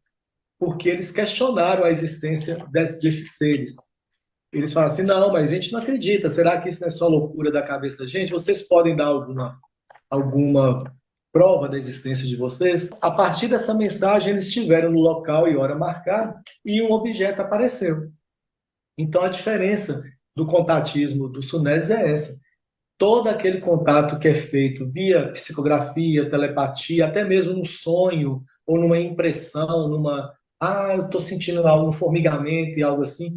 porque eles questionaram a existência desses seres. Eles falam assim, não, mas a gente não acredita, será que isso não é só loucura da cabeça da gente? Vocês podem dar alguma prova da existência de vocês? A partir dessa mensagem, eles estiveram no local e hora marcada e um objeto apareceu. Então, a diferença do contatismo do Sunésis é essa. Todo aquele contato que é feito via psicografia, telepatia, até mesmo num sonho ou numa impressão, eu estou sentindo algo, um formigamento e algo assim,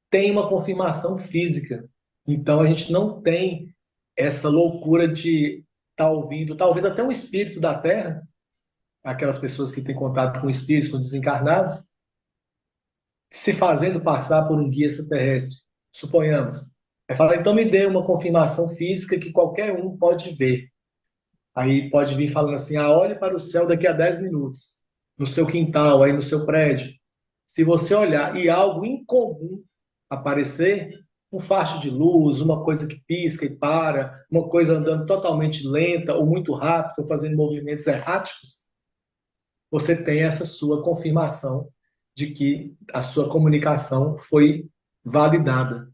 tem uma confirmação física. Então, a gente não tem essa loucura de estar ouvindo, talvez até um espírito da Terra, aquelas pessoas que têm contato com espíritos, com desencarnados, se fazendo passar por um guia extraterrestre, suponhamos. Aí fala, então me dê uma confirmação física que qualquer um pode ver. Aí pode vir falando assim, olhe para o céu daqui a 10 minutos, no seu quintal, aí no seu prédio. Se você olhar e algo incomum aparecer, um facho de luz, uma coisa que pisca e para, uma coisa andando totalmente lenta ou muito rápido, ou fazendo movimentos erráticos, você tem essa sua confirmação de que a sua comunicação foi validada.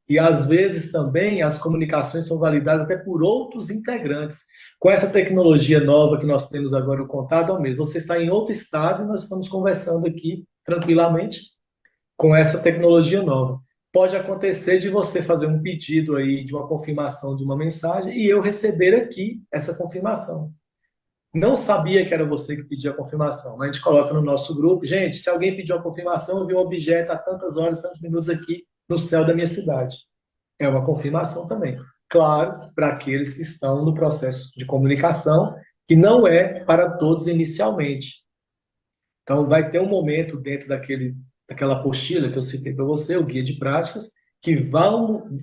E às vezes também as comunicações são validadas até por outros integrantes. Com essa tecnologia nova que nós temos agora, o contato é o mesmo. Você está em outro estado e nós estamos conversando aqui tranquilamente com essa tecnologia nova. Pode acontecer de você fazer um pedido aí de uma confirmação de uma mensagem e eu receber aqui essa confirmação. Não sabia que era você que pedia a confirmação. A gente coloca no nosso grupo, gente, se alguém pediu a confirmação, eu vi um objeto há tantas horas, tantos minutos aqui no céu da minha cidade. É uma confirmação também. Claro, para aqueles que estão no processo de comunicação, que não é para todos inicialmente. Então, vai ter um momento dentro daquela apostila que eu citei para você, o guia de práticas, que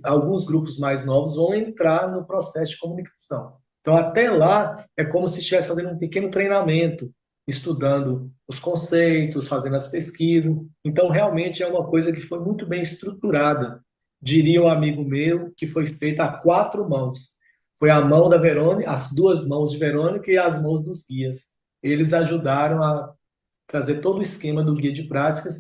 alguns grupos mais novos vão entrar no processo de comunicação. Então, até lá, é como se estivesse fazendo um pequeno treinamento, estudando os conceitos, fazendo as pesquisas. Então, realmente é uma coisa que foi muito bem estruturada. Diria um amigo meu que foi feita a quatro mãos. Foi a mão da Verônica, as duas mãos de Verônica e as mãos dos guias. Eles ajudaram a trazer todo o esquema do guia de práticas,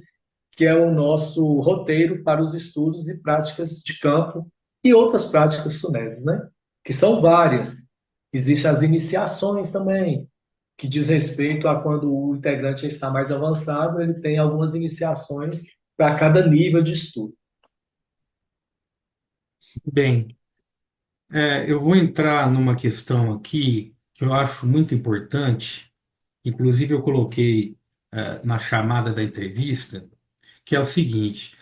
que é o nosso roteiro para os estudos e práticas de campo e outras práticas sunesas, né? Que são várias. Existem as iniciações também, que diz respeito a quando o integrante está mais avançado, ele tem algumas iniciações para cada nível de estudo. Bem, eu vou entrar numa questão aqui que eu acho muito importante, inclusive eu coloquei na chamada da entrevista, que é o seguinte: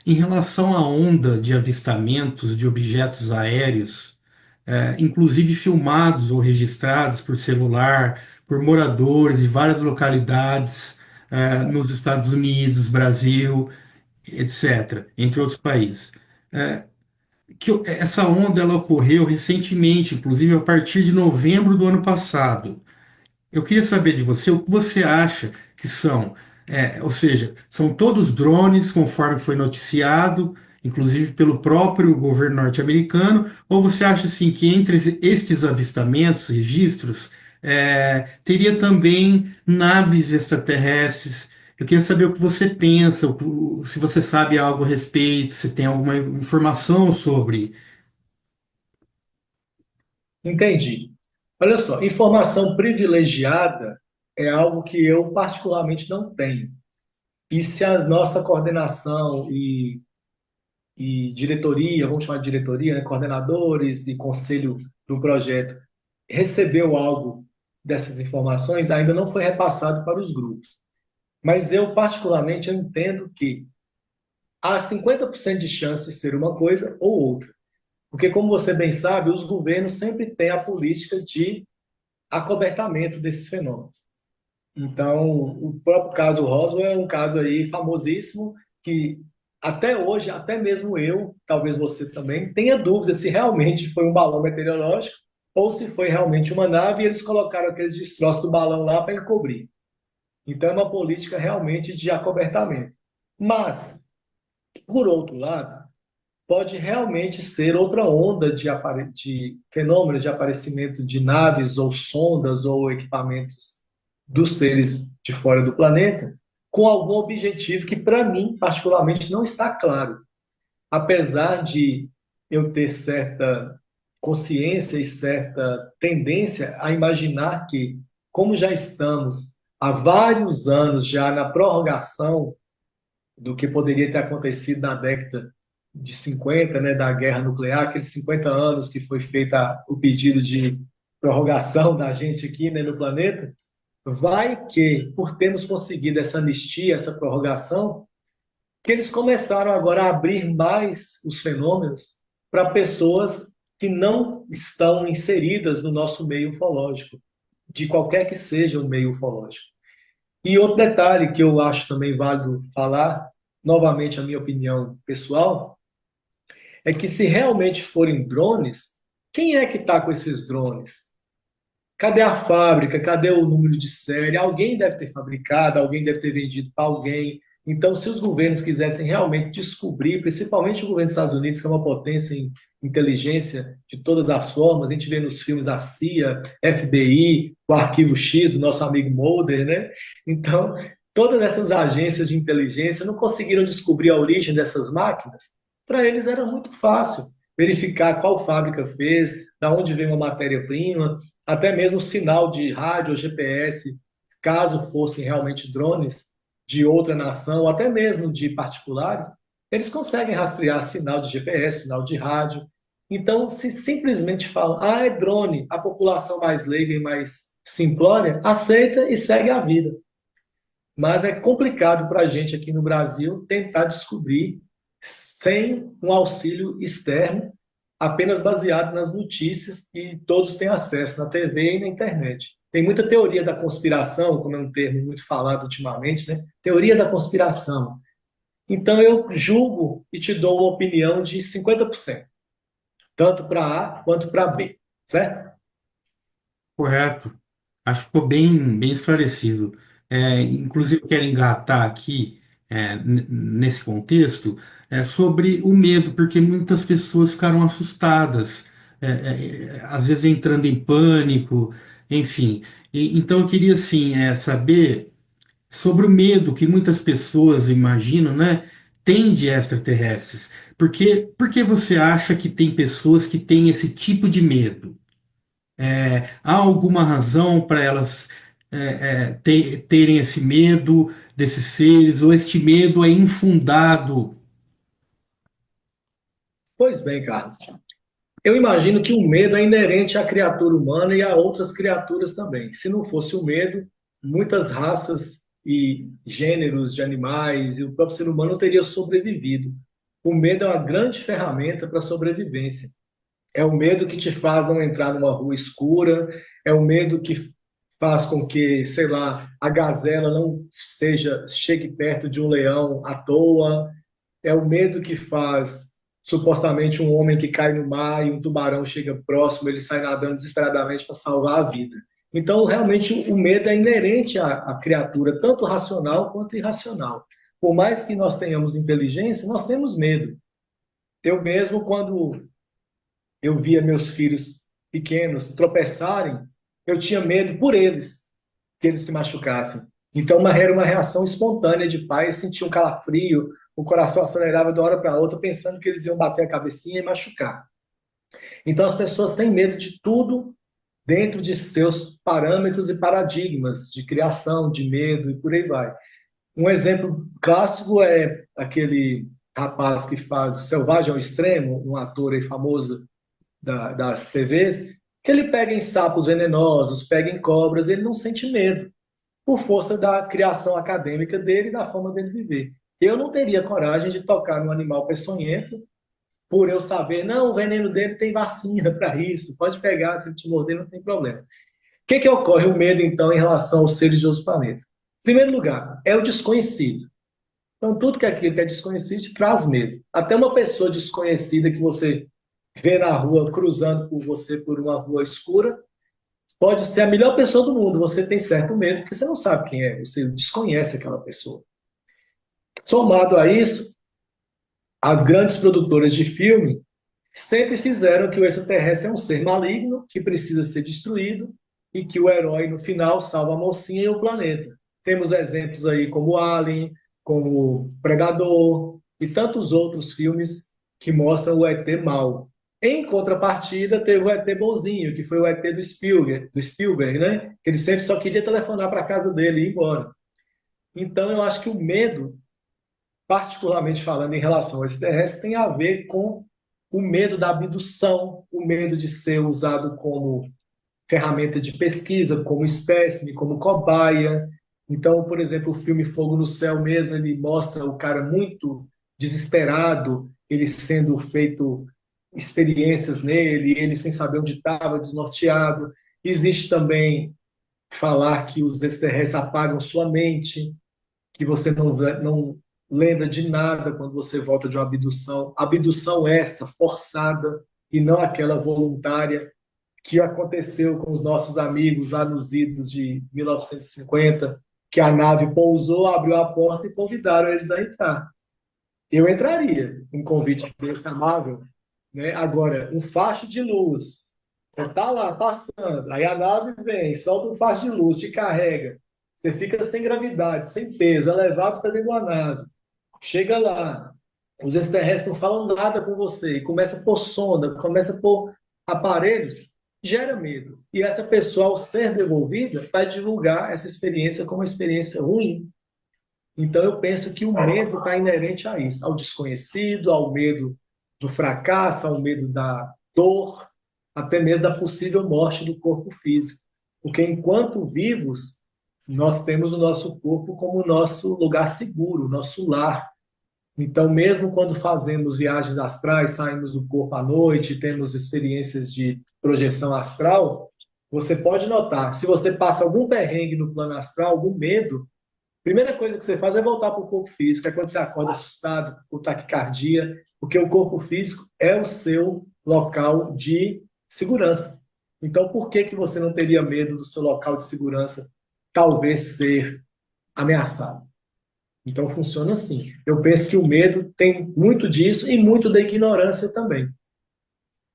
em relação à onda de avistamentos de objetos aéreos, inclusive filmados ou registrados por celular, por moradores de várias localidades, nos Estados Unidos, Brasil, etc., entre outros países. Essa onda ela ocorreu recentemente, inclusive a partir de novembro do ano passado. Eu queria saber de você o que você acha que são, ou seja, são todos drones, conforme foi noticiado, inclusive pelo próprio governo norte-americano, ou você acha assim que entre estes avistamentos, registros, teria também naves extraterrestres? Eu queria saber o que você pensa, se você sabe algo a respeito, se tem alguma informação sobre. Entendi. Olha só, informação privilegiada é algo que eu particularmente não tenho. E se a nossa coordenação e diretoria, vamos chamar de diretoria, né, coordenadores e conselho do projeto, recebeu algo dessas informações, ainda não foi repassado para os grupos. Mas eu, particularmente, eu entendo que há 50% de chance de ser uma coisa ou outra. Porque, como você bem sabe, os governos sempre têm a política de acobertamento desses fenômenos. Então, o próprio caso Roswell é um caso aí famosíssimo que até hoje, até mesmo eu, talvez você também, tenha dúvida se realmente foi um balão meteorológico ou se foi realmente uma nave e eles colocaram aqueles destroços do balão lá para encobrir. Então, é uma política realmente de acobertamento. Mas, por outro lado, pode realmente ser outra onda de fenômenos de aparecimento de naves ou sondas ou equipamentos dos seres de fora do planeta, com algum objetivo que, para mim, particularmente, não está claro. Apesar de eu ter certa consciência e certa tendência a imaginar que, como já estamos há vários anos já na prorrogação do que poderia ter acontecido na década de 50, né, da guerra nuclear, aqueles 50 anos que foi feito o pedido de prorrogação da gente aqui, né, no planeta, vai que, por termos conseguido essa anistia, essa prorrogação, que eles começaram agora a abrir mais os fenômenos para pessoas que não estão inseridas no nosso meio ufológico, de qualquer que seja o meio ufológico. E outro detalhe que eu acho também válido falar, novamente a minha opinião pessoal, é que se realmente forem drones, quem é que está com esses drones? Cadê a fábrica? Cadê o número de série? Alguém deve ter fabricado, alguém deve ter vendido para alguém. Então, se os governos quisessem realmente descobrir, principalmente o governo dos Estados Unidos, que é uma potência em inteligência de todas as formas, a gente vê nos filmes a CIA, FBI, o Arquivo X do nosso amigo Mulder, né? Então, todas essas agências de inteligência não conseguiram descobrir a origem dessas máquinas. Para eles era muito fácil verificar qual fábrica fez, da onde veio uma matéria-prima, até mesmo sinal de rádio ou GPS, caso fossem realmente drones de outra nação, ou até mesmo de particulares, eles conseguem rastrear sinal de GPS, sinal de rádio. Então, se simplesmente falam, ah, é drone, a população mais leiga e mais simplória aceita e segue a vida. Mas é complicado para a gente aqui no Brasil tentar descobrir sem um auxílio externo, apenas baseado nas notícias que todos têm acesso na TV e na internet. Tem muita teoria da conspiração, como é um termo muito falado ultimamente, né? Teoria da conspiração. Então eu julgo e te dou uma opinião de 50%, tanto para A quanto para B, certo? Correto. Acho que ficou bem esclarecido. Inclusive, quero engatar aqui, nesse contexto, sobre o medo, porque muitas pessoas ficaram assustadas, às vezes entrando em pânico, enfim. Então, eu queria, assim, saber sobre o medo que muitas pessoas imaginam, né, têm de extraterrestres. Por que você acha que tem pessoas que têm esse tipo de medo? Há alguma razão para elas terem esse medo desses seres, ou este medo é infundado? Pois bem, Carlos. Eu imagino que o medo é inerente à criatura humana e a outras criaturas também. Se não fosse o medo, muitas raças e gêneros de animais e o próprio ser humano não teria sobrevivido. O medo é uma grande ferramenta para a sobrevivência. É o medo que te faz não entrar numa rua escura, é o medo que faz com que, sei lá, a gazela não chegue perto de um leão à toa, é o medo que faz supostamente um homem que cai no mar e um tubarão chega próximo, ele sai nadando desesperadamente para salvar a vida. Então, realmente, o medo é inerente à criatura, tanto racional quanto irracional. Por mais que nós tenhamos inteligência, nós temos medo. Eu mesmo, quando eu via meus filhos pequenos tropeçarem, eu tinha medo por eles, que eles se machucassem. Então, era uma reação espontânea de pai, eu sentia um calafrio, o coração acelerava de uma hora para outra, pensando que eles iam bater a cabecinha e machucar. Então, as pessoas têm medo de tudo dentro de seus parâmetros e paradigmas de criação, de medo e por aí vai. Um exemplo clássico é aquele rapaz que faz Selvagem ao Extremo, um ator aí famoso das TVs, que ele pega em sapos venenosos, pega em cobras, ele não sente medo por força da criação acadêmica dele e da forma dele viver. Eu não teria coragem de tocar no animal peçonhento por eu saber, não, o veneno dele tem vacina para isso, pode pegar, se ele te morder, não tem problema. O que ocorre o medo, então, em relação aos seres de outros planetas? Em primeiro lugar, é o desconhecido. Então, tudo que é aquilo que é desconhecido te traz medo. Até uma pessoa desconhecida que você vê na rua, cruzando por você por uma rua escura, pode ser a melhor pessoa do mundo, você tem certo medo, porque você não sabe quem é, você desconhece aquela pessoa. Somado a isso, as grandes produtoras de filme sempre fizeram que o extraterrestre é um ser maligno que precisa ser destruído e que o herói, no final, salva a mocinha e o planeta. Temos exemplos aí como Alien, como Predador e tantos outros filmes que mostram o ET mal. Em contrapartida, teve o ET bonzinho, que foi o ET do Spielberg, né? Que ele sempre só queria telefonar para a casa dele e ir embora. Então, eu acho que o medo, particularmente falando em relação ao extraterrestre, tem a ver com o medo da abdução, o medo de ser usado como ferramenta de pesquisa, como espécime, como cobaia. Então, por exemplo, o filme Fogo no Céu mesmo, ele mostra o cara muito desesperado, ele sendo feito experiências nele, ele sem saber onde estava, desnorteado. Existe também falar que os extraterrestres apagam sua mente, que você não lembra de nada quando você volta de uma abdução. Abdução esta, forçada, e não aquela voluntária que aconteceu com os nossos amigos lá nos idos de 1950, que a nave pousou, abriu a porta e convidaram eles a entrar. Eu entraria, um convite desse amável, né? Agora, um facho de luz, você está lá passando, aí a nave vem, solta um facho de luz, te carrega, você fica sem gravidade, sem peso, é levado para dentro da nave, chega lá, os extraterrestres não falam nada com você, e começa a pôr sonda, começa a pôr aparelhos, gera medo. E essa pessoa, ao ser devolvida, vai divulgar essa experiência como uma experiência ruim. Então, eu penso que o medo está inerente a isso, ao desconhecido, ao medo do fracasso, ao medo da dor, até mesmo da possível morte do corpo físico. Porque enquanto vivos, nós temos o nosso corpo como nosso lugar seguro, nosso lar. Então, mesmo quando fazemos viagens astrais, saímos do corpo à noite, temos experiências de projeção astral, você pode notar, se você passa algum perrengue no plano astral, algum medo, a primeira coisa que você faz é voltar para o corpo físico, é quando você acorda assustado, com taquicardia, porque o corpo físico é o seu local de segurança. Então, por que que você não teria medo do seu local de segurança talvez ser ameaçado? Então, funciona assim. Eu penso que o medo tem muito disso e muito da ignorância também.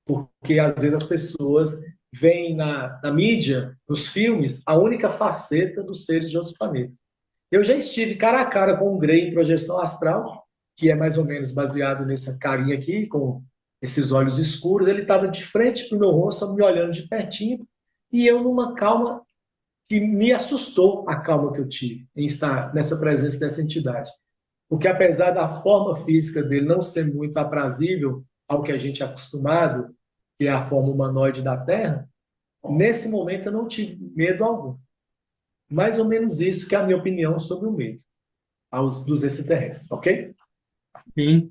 Porque, às vezes, as pessoas veem na mídia, nos filmes, a única faceta dos seres de outros planetas. Eu já estive cara a cara com um Grey em projeção astral, que é mais ou menos baseado nessa carinha aqui, com esses olhos escuros. Ele estava de frente para o meu rosto, me olhando de pertinho, e eu numa calma que me assustou, a calma que eu tive em estar nessa presença dessa entidade. Porque apesar da forma física dele não ser muito aprazível ao que a gente é acostumado, que é a forma humanoide da Terra, nesse momento eu não tive medo algum. Mais ou menos isso que é a minha opinião sobre o medo dos extraterrestres, ok? Sim.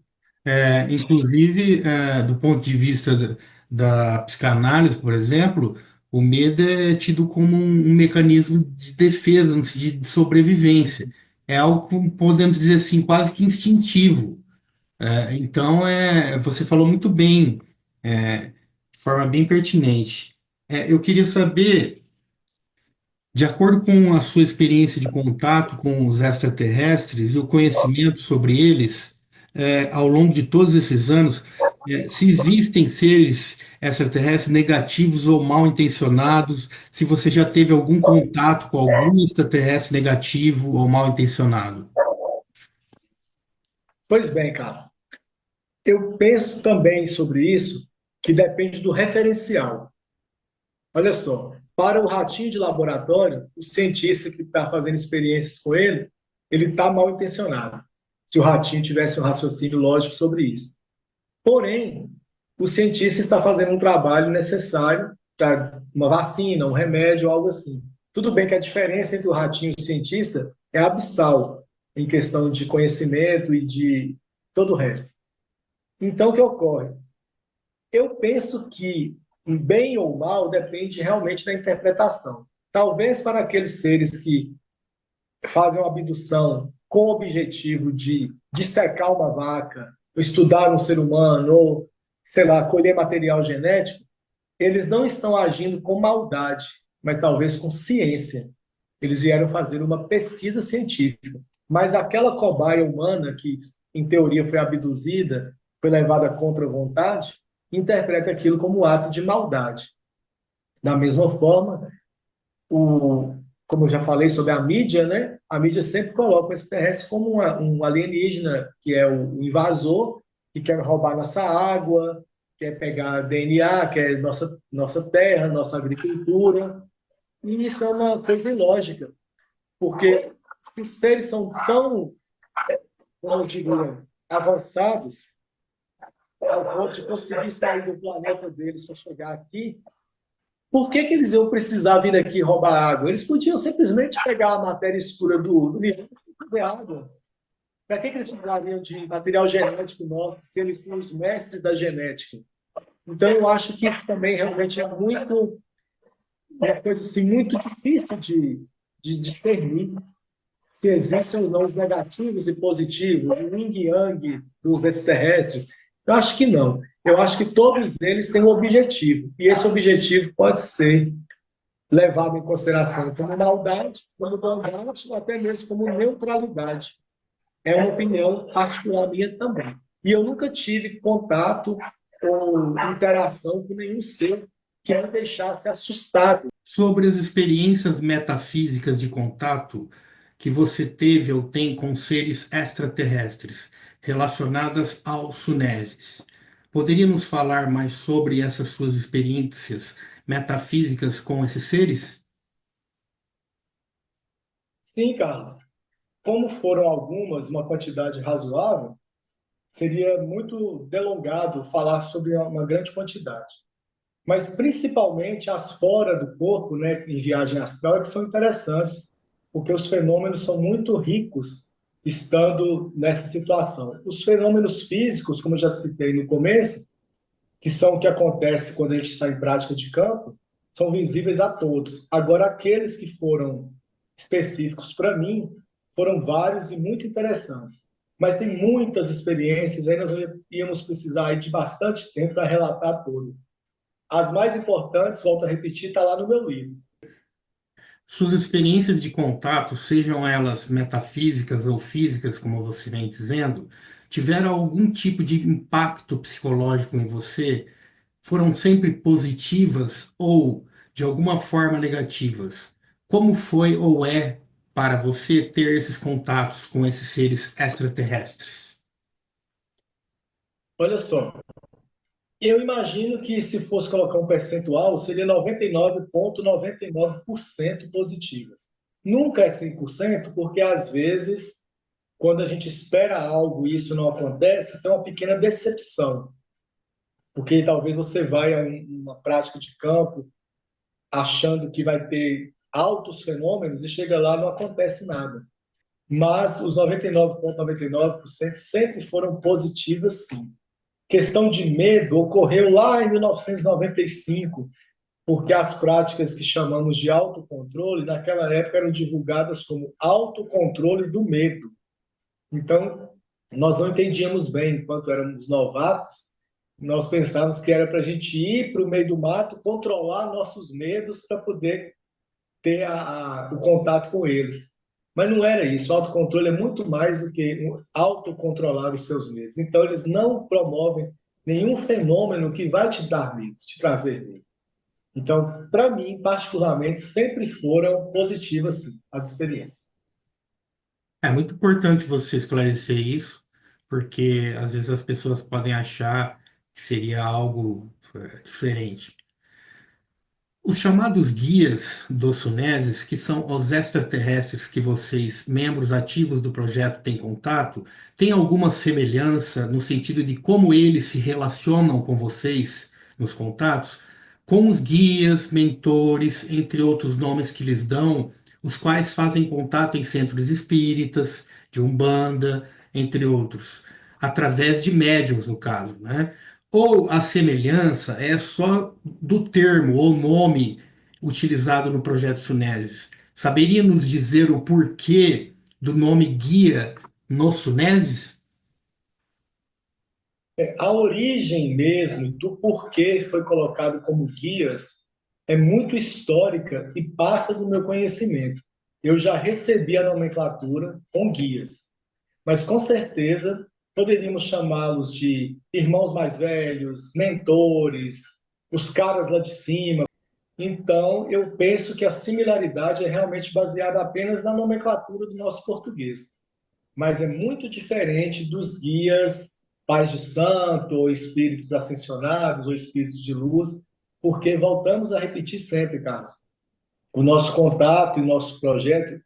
Inclusive, do ponto de vista da psicanálise, por exemplo, o medo é tido como um mecanismo de defesa, no sentido de sobrevivência. É algo, podemos dizer assim, quase que instintivo. Então, você falou muito bem, de forma bem pertinente. Eu queria saber, de acordo com a sua experiência de contato com os extraterrestres e o conhecimento sobre eles, ao longo de todos esses anos, se existem seres extraterrestres negativos ou mal intencionados, se você já teve algum contato com algum extraterrestre negativo ou mal intencionado. Pois bem, Carlos. Eu penso também sobre isso, que depende do referencial. Olha só, para o ratinho de laboratório, o cientista que está fazendo experiências com ele está mal intencionado. Se o ratinho tivesse um raciocínio lógico sobre isso. Porém, o cientista está fazendo um trabalho necessário para uma vacina, um remédio, algo assim. Tudo bem que a diferença entre o ratinho e o cientista é abissal em questão de conhecimento e de todo o resto. Então, o que ocorre? Eu penso que bem ou mal depende realmente da interpretação. Talvez para aqueles seres que fazem uma abdução com o objetivo de dissecar uma vaca, ou estudar um ser humano, ou, sei lá, colher material genético, eles não estão agindo com maldade, mas talvez com ciência. Eles vieram fazer uma pesquisa científica. Mas aquela cobaia humana que em teoria foi abduzida, foi levada contra a vontade, interpreta aquilo como ato de maldade. Da mesma forma, como eu já falei sobre a mídia, né? A mídia sempre coloca o extraterrestre como um alienígena, que é o invasor, que quer roubar nossa água, quer pegar DNA, quer nossa terra, nossa agricultura. E isso é uma coisa ilógica, porque se os seres são tão, como eu diria, avançados, ao ponto de conseguir sair do planeta deles para chegar aqui, por que, que eles iam precisar vir aqui roubar água? Eles podiam simplesmente pegar a matéria escura do universo e fazer água. Para que, que eles precisariam de material genético nosso se eles são os mestres da genética? Então, eu acho que isso também realmente é uma coisa assim, muito difícil de discernir se existem ou não os negativos e positivos, o yin e yang dos extraterrestres. Eu acho que não. Eu acho que todos eles têm um objetivo. E esse objetivo pode ser levado em consideração como maldade, como bondade, ou até mesmo como neutralidade. É uma opinião particular minha também. E eu nunca tive contato ou interação com nenhum ser que me deixasse assustado. Sobre as experiências metafísicas de contato que você teve ou tem com seres extraterrestres relacionadas aos Suneses. Poderia nos falar mais sobre essas suas experiências metafísicas com esses seres? Sim, Carlos. Como foram algumas, uma quantidade razoável, seria muito delongado falar sobre uma grande quantidade. Mas principalmente as fora do corpo, né, em viagem astral, é que são interessantes, porque os fenômenos são muito ricos estando nessa situação. Os fenômenos físicos, como eu já citei no começo, que são o que acontece quando a gente está em prática de campo, são visíveis a todos. Agora, aqueles que foram específicos para mim, foram vários e muito interessantes. Mas tem muitas experiências, aí nós íamos precisar de bastante tempo para relatar tudo. As mais importantes, volto a repetir, está lá no meu livro. Suas experiências de contato, sejam elas metafísicas ou físicas, como você vem dizendo, tiveram algum tipo de impacto psicológico em você? Foram sempre positivas ou de alguma forma negativas? Como foi ou é para você ter esses contatos com esses seres extraterrestres? Olha só, eu imagino que se fosse colocar um percentual, seria 99,99% positivas. Nunca é 100%, porque às vezes, quando a gente espera algo e isso não acontece, tem uma pequena decepção. Porque talvez você vai a uma prática de campo achando que vai ter altos fenômenos e chega lá e não acontece nada. Mas os 99,99% sempre foram positivas, sim. Questão de medo ocorreu lá em 1995, porque as práticas que chamamos de autocontrole, naquela época eram divulgadas como autocontrole do medo. Então, nós não entendíamos bem, enquanto éramos novatos, nós pensávamos que era para a gente ir para o meio do mato, controlar nossos medos para poder ter o contato com eles. Mas não era isso. O autocontrole é muito mais do que autocontrolar os seus medos. Então, eles não promovem nenhum fenômeno que vai te dar medo, te trazer medo. Então, para mim, particularmente, sempre foram positivas sim, as experiências. É muito importante você esclarecer isso, porque às vezes as pessoas podem achar que seria algo diferente. Os chamados guias dos Suneses, que são os extraterrestres que vocês, membros ativos do projeto, têm contato, têm alguma semelhança no sentido de como eles se relacionam com vocês nos contatos? Com os guias, mentores, entre outros nomes que lhes dão, os quais fazem contato em centros espíritas, de Umbanda, entre outros, através de médiums, no caso, né? Ou a semelhança é só do termo ou nome utilizado no projeto Suneses? Saberia nos dizer o porquê do nome guia no Suneses? A origem mesmo do porquê foi colocado como guias é muito histórica e passa do meu conhecimento. Eu já recebi a nomenclatura com guias, mas com certeza poderíamos chamá-los de irmãos mais velhos, mentores, os caras lá de cima. Então, eu penso que a similaridade é realmente baseada apenas na nomenclatura do nosso português, mas é muito diferente dos guias pais de santo, ou espíritos ascensionados, ou espíritos de luz, porque voltamos a repetir sempre, Carlos, o nosso contato e nosso projeto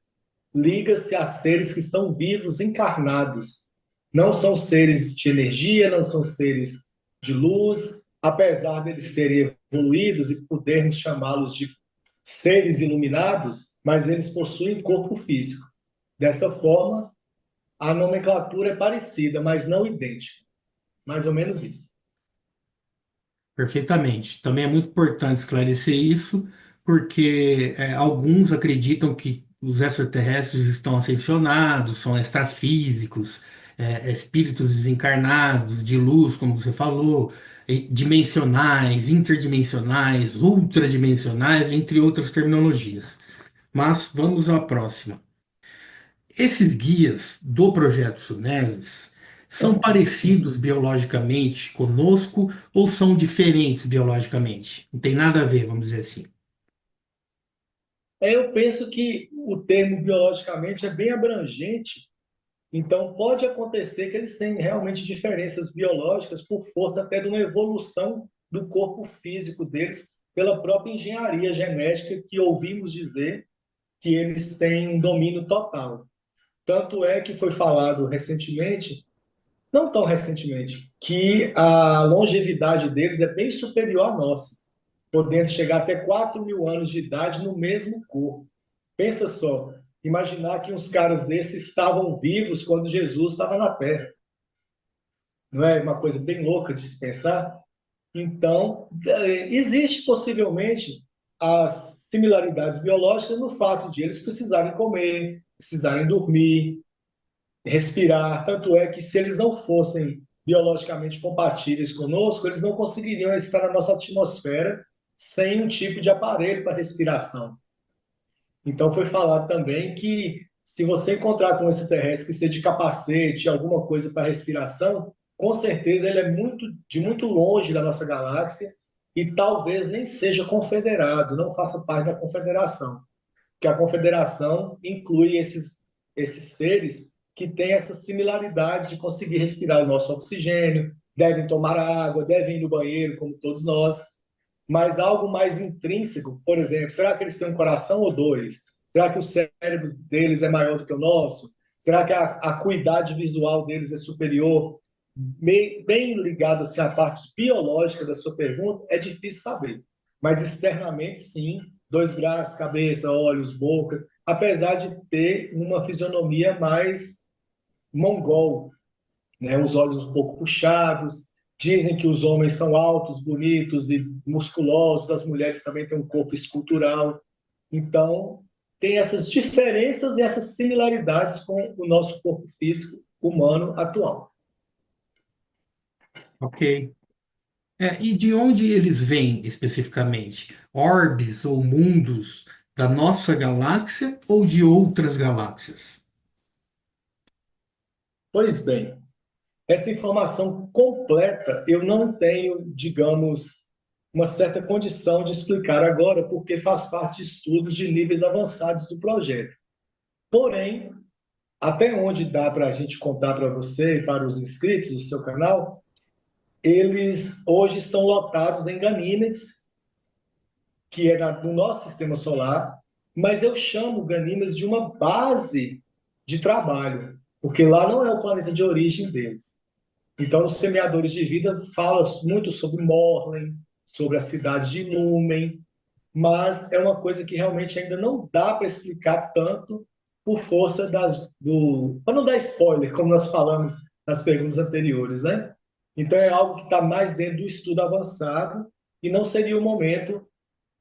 liga-se a seres que estão vivos, encarnados. Não são seres de energia, não são seres de luz, apesar de eles serem evoluídos e podermos chamá-los de seres iluminados, mas eles possuem corpo físico. Dessa forma, a nomenclatura é parecida, mas não idêntica. Mais ou menos isso. Perfeitamente. Também é muito importante esclarecer isso, porque alguns acreditam que os extraterrestres estão ascensionados, são extrafísicos, espíritos desencarnados, de luz, como você falou, dimensionais, interdimensionais, ultradimensionais, entre outras terminologias. Mas vamos à próxima. Esses guias do projeto Sunesis são parecidos biologicamente conosco ou são diferentes biologicamente? Não tem nada a ver, vamos dizer assim. Eu penso que o termo biologicamente é bem abrangente, então pode acontecer que eles tenham realmente diferenças biológicas por força até de uma evolução do corpo físico deles pela própria engenharia genética que ouvimos dizer que eles têm um domínio total. Tanto é que foi falado recentemente, não tão recentemente, que a longevidade deles é bem superior à nossa, podendo chegar até 4.000 anos de idade no mesmo corpo. Pensa só, imaginar que uns caras desses estavam vivos quando Jesus estava na Terra. Não é uma coisa bem louca de se pensar? Então, existe possivelmente as similaridades biológicas no fato de eles precisarem comer, precisarem dormir, respirar. Tanto é que se eles não fossem biologicamente compatíveis conosco, eles não conseguiriam estar na nossa atmosfera sem um tipo de aparelho para respiração. Então foi falado também que se você encontrar com um extraterrestre que seja de capacete, alguma coisa para respiração, com certeza ele é de muito longe da nossa galáxia e talvez nem seja confederado, não faça parte da confederação, porque a confederação inclui esses seres que têm essa similaridade de conseguir respirar o nosso oxigênio, devem tomar água, devem ir no banheiro, como todos nós, mas algo mais intrínseco, por exemplo, será que eles têm um coração ou dois? Será que o cérebro deles é maior do que o nosso? Será que a acuidade visual deles é superior? Bem ligado assim, à parte biológica da sua pergunta, é difícil saber. Mas externamente, sim, dois braços, cabeça, olhos, boca, apesar de ter uma fisionomia mais mongol, né? Os olhos um pouco puxados. Dizem que os homens são altos, bonitos e musculosos, as mulheres também têm um corpo escultural. Então, tem essas diferenças e essas similaridades com o nosso corpo físico humano atual. Ok. E de onde eles vêm especificamente? Orbes ou mundos da nossa galáxia ou de outras galáxias? Pois bem, essa informação completa eu não tenho, digamos, uma certa condição de explicar agora, porque faz parte de estudos de níveis avançados do projeto. Porém, até onde dá para a gente contar para você e para os inscritos do seu canal, eles hoje estão lotados em Ganímedes, que é no nosso sistema solar, mas eu chamo Ganímedes de uma base de trabalho, porque lá não é o planeta de origem deles. Então, os semeadores de vida falam muito sobre Morley, sobre a cidade de Lumen, mas é uma coisa que realmente ainda não dá para explicar tanto por força do... Para não dar spoiler, como nós falamos nas perguntas anteriores, né? Então, é algo que está mais dentro do estudo avançado e não seria o momento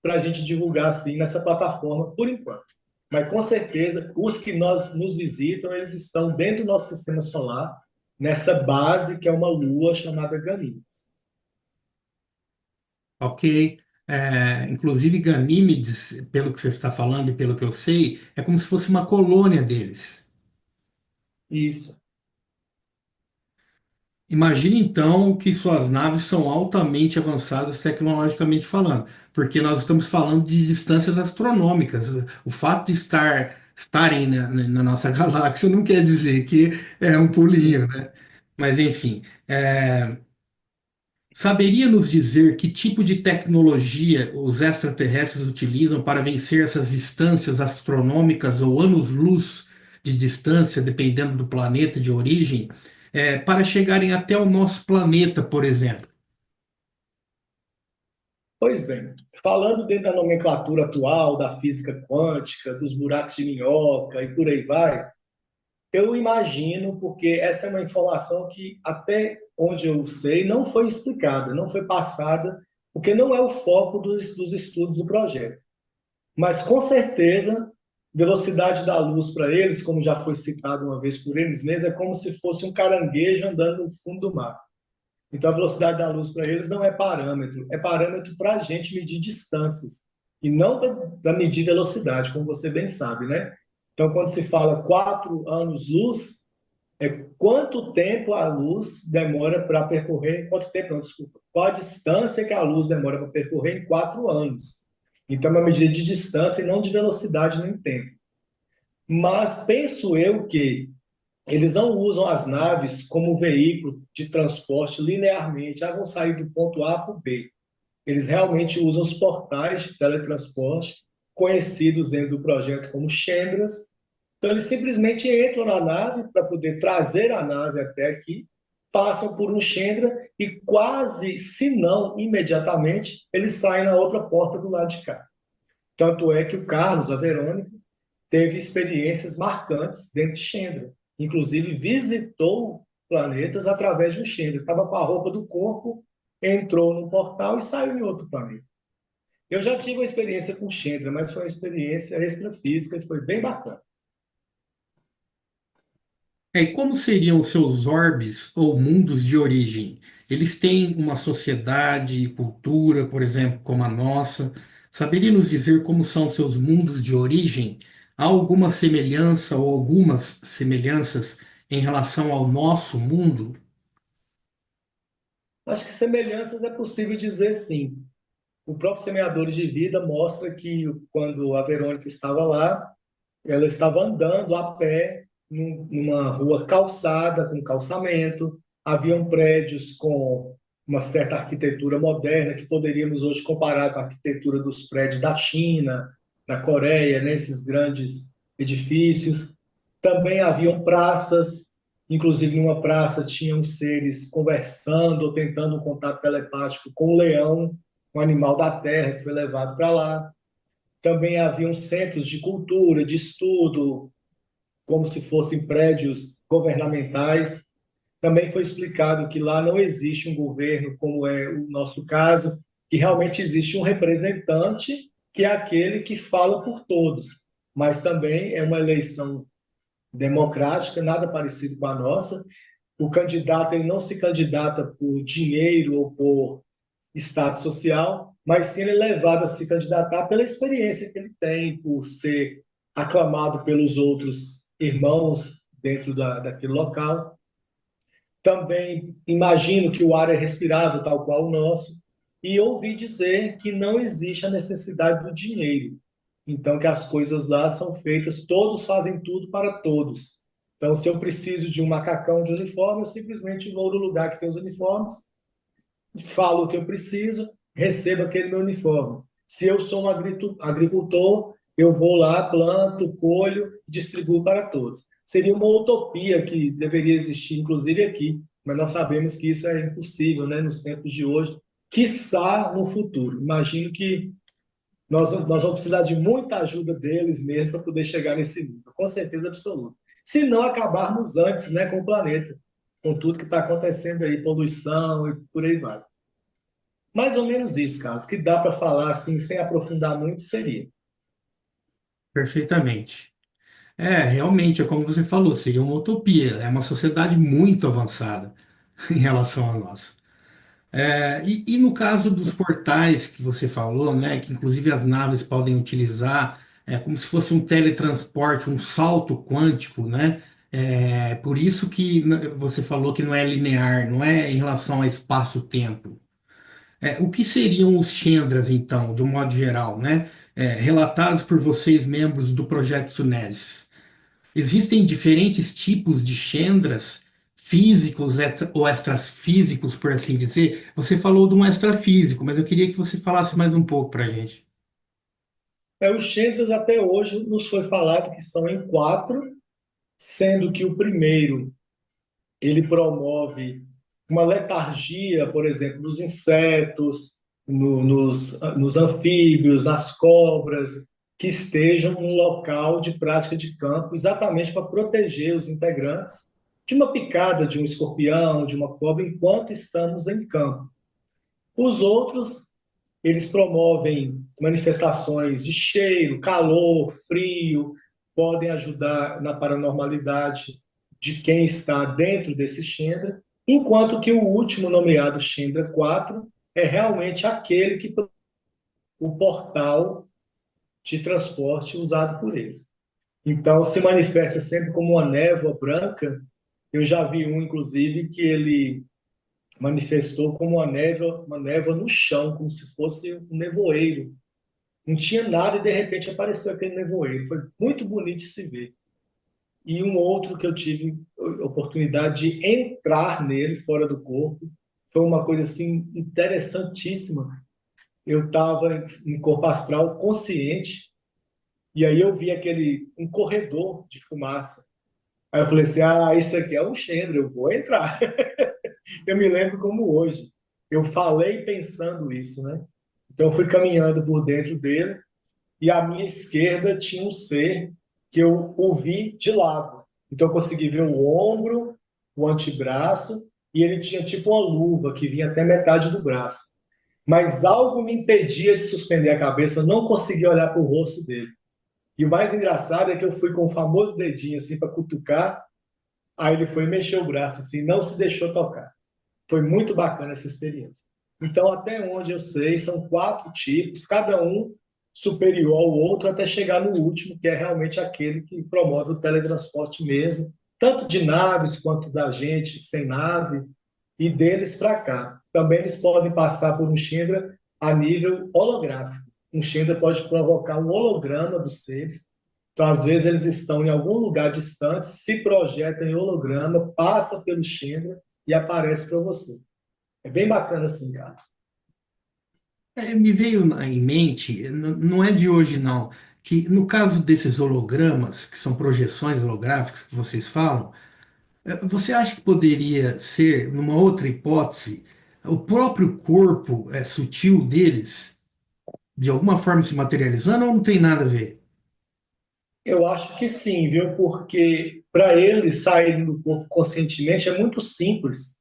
para a gente divulgar assim nessa plataforma por enquanto. Mas com certeza, os que nos visitam, eles estão dentro do nosso sistema solar, nessa base que é uma lua chamada Ganímedes. Ok. Inclusive, Ganímedes, pelo que você está falando e pelo que eu sei, é como se fosse uma colônia deles. Isso. Imagine então que suas naves são altamente avançadas tecnologicamente falando, porque nós estamos falando de distâncias astronômicas. O fato de estarem na nossa galáxia não quer dizer que é um pulinho, né? Mas enfim, saberia nos dizer que tipo de tecnologia os extraterrestres utilizam para vencer essas distâncias astronômicas ou anos-luz de distância, dependendo do planeta de origem, para chegarem até o nosso planeta, por exemplo? Pois bem, falando dentro da nomenclatura atual, da física quântica, dos buracos de minhoca e por aí vai, eu imagino, porque essa é uma informação que, até onde eu sei, não foi explicada, não foi passada, porque não é o foco dos estudos do projeto. Mas, com certeza, velocidade da luz para eles, como já foi citado uma vez por eles mesmos, é como se fosse um caranguejo andando no fundo do mar. Então, a velocidade da luz para eles não é parâmetro para a gente medir distâncias, e não para medir velocidade, como você bem sabe, né? Então, quando se fala 4 anos-luz, é quanto tempo a luz demora para percorrer, quanto tempo, não, desculpa, qual a distância que a luz demora para percorrer em 4 anos. Então, é uma medida de distância e não de velocidade nem tempo. Mas penso eu que eles não usam as naves como veículo de transporte linearmente. Ah, vão sair do ponto A para o B. Eles realmente usam os portais de teletransporte, conhecidos dentro do projeto como Chambras. Então, eles simplesmente entram na nave para poder trazer a nave até aqui, passam por um Chandra e quase, se não imediatamente, eles saem na outra porta do lado de cá. Tanto é que o Carlos, a Verônica, teve experiências marcantes dentro de Chandra. Inclusive, visitou planetas através de um Chandra. Estava com a roupa do corpo, entrou no portal e saiu em outro planeta. Eu já tive uma experiência com Chandra, mas foi uma experiência extrafísica e foi bem bacana. E como seriam os seus orbes ou mundos de origem? Eles têm uma sociedade e cultura, por exemplo, como a nossa. Saberia nos dizer como são seus mundos de origem? Há alguma semelhança ou algumas semelhanças em relação ao nosso mundo? Acho que semelhanças é possível dizer sim. O próprio Semeadores de Vida mostra que quando a Verônica estava lá, ela estava andando a pé numa rua calçada, com calçamento, haviam prédios com uma certa arquitetura moderna que poderíamos hoje comparar com a arquitetura dos prédios da China, da Coreia, nesses grandes edifícios. Também haviam praças, inclusive numa praça tinham seres conversando ou tentando um contato telepático com o leão, um animal da terra que foi levado para lá. Também haviam centros de cultura, de estudo, como se fossem prédios governamentais. Também foi explicado que lá não existe um governo, como é o nosso caso, que realmente existe um representante, que é aquele que fala por todos. Mas também é uma eleição democrática, nada parecido com a nossa. O candidato ele não se candidata por dinheiro ou por status social, mas sim ele é levado a se candidatar pela experiência que ele tem, por ser aclamado pelos outros irmãos dentro daquele local. Também imagino que o ar é respirável, tal qual o nosso, e ouvi dizer que não existe a necessidade do dinheiro. Então, que as coisas lá são feitas, todos fazem tudo para todos. Então, se eu preciso de um macacão de uniforme, eu simplesmente vou no lugar que tem os uniformes, falo o que eu preciso, recebo aquele meu uniforme. Se eu sou um agricultor, eu vou lá, planto, colho, distribuo para todos. Seria uma utopia que deveria existir, inclusive aqui, mas nós sabemos que isso é impossível, né, nos tempos de hoje, quiçá no futuro. Imagino que nós vamos precisar de muita ajuda deles mesmo para poder chegar nesse nível, com certeza absoluta. Se não acabarmos antes, né, com o planeta, com tudo que está acontecendo aí, poluição e por aí vai. Mais ou menos isso, Carlos, que dá para falar assim, sem aprofundar muito, seria. Perfeitamente. Realmente, é como você falou, seria uma utopia. É uma sociedade muito avançada em relação à nossa. E no caso dos portais que você falou, né, que inclusive as naves podem utilizar, como se fosse um teletransporte, um salto quântico, né? É por isso que você falou que não é linear, não é em relação a espaço-tempo. O que seriam os Chandras, então, de um modo geral, né? Relatados por vocês, membros do Projeto Sunesis. Existem diferentes tipos de Chandras, físicos ou extrafísicos, por assim dizer. Você falou de um extrafísico, mas eu queria que você falasse mais um pouco para a gente. Os Chandras até hoje nos foi falado que são em quatro, sendo que o primeiro ele promove uma letargia, por exemplo, nos insetos, nos anfíbios, nas cobras, que estejam no local de prática de campo, exatamente para proteger os integrantes de uma picada de um escorpião, de uma cobra, enquanto estamos em campo. Os outros, eles promovem manifestações de cheiro, calor, frio, podem ajudar na paranormalidade de quem está dentro desse Chandra, enquanto que o último nomeado Chandra 4 é realmente aquele que o portal de transporte usado por eles. Então, se manifesta sempre como uma névoa branca. Eu já vi um, inclusive, que ele manifestou como uma névoa no chão, como se fosse um nevoeiro. Não tinha nada e de repente apareceu aquele nevoeiro. Foi muito bonito de se ver. E um outro que eu tive oportunidade de entrar nele fora do corpo foi uma coisa assim interessantíssima. Eu estava em corpo astral consciente e aí eu vi aquele um corredor de fumaça. Aí eu falei assim: "Ah, isso aqui é um Chandra, eu vou entrar". Eu me lembro como hoje. Eu falei pensando isso, né? Então eu fui caminhando por dentro dele e à minha esquerda tinha um ser que eu o vi de lado. Então eu consegui ver o ombro, o antebraço, e ele tinha tipo uma luva que vinha até metade do braço. Mas algo me impedia de suspender a cabeça, eu não conseguia olhar para o rosto dele. E o mais engraçado é que eu fui com o famoso dedinho assim para cutucar, aí ele foi mexer o braço assim, não se deixou tocar. Foi muito bacana essa experiência. Então, até onde eu sei, são quatro tipos, cada um superior ao outro, até chegar no último, que é realmente aquele que promove o teletransporte mesmo, tanto de naves quanto da gente sem nave, e deles para cá. Também eles podem passar por um Shendra a nível holográfico. Um Shendra pode provocar um holograma dos seres. Então, às vezes, eles estão em algum lugar distante, se projetam em holograma, passa pelo Shendra e aparece para você. É bem bacana assim, cara. Me veio em mente, não é de hoje não, que no caso desses hologramas, que são projeções holográficas que vocês falam, você acha que poderia ser, numa outra hipótese, o próprio corpo sutil deles, de alguma forma se materializando ou não tem nada a ver? Eu acho que sim, viu? Porque para eles saírem do corpo conscientemente é muito simples.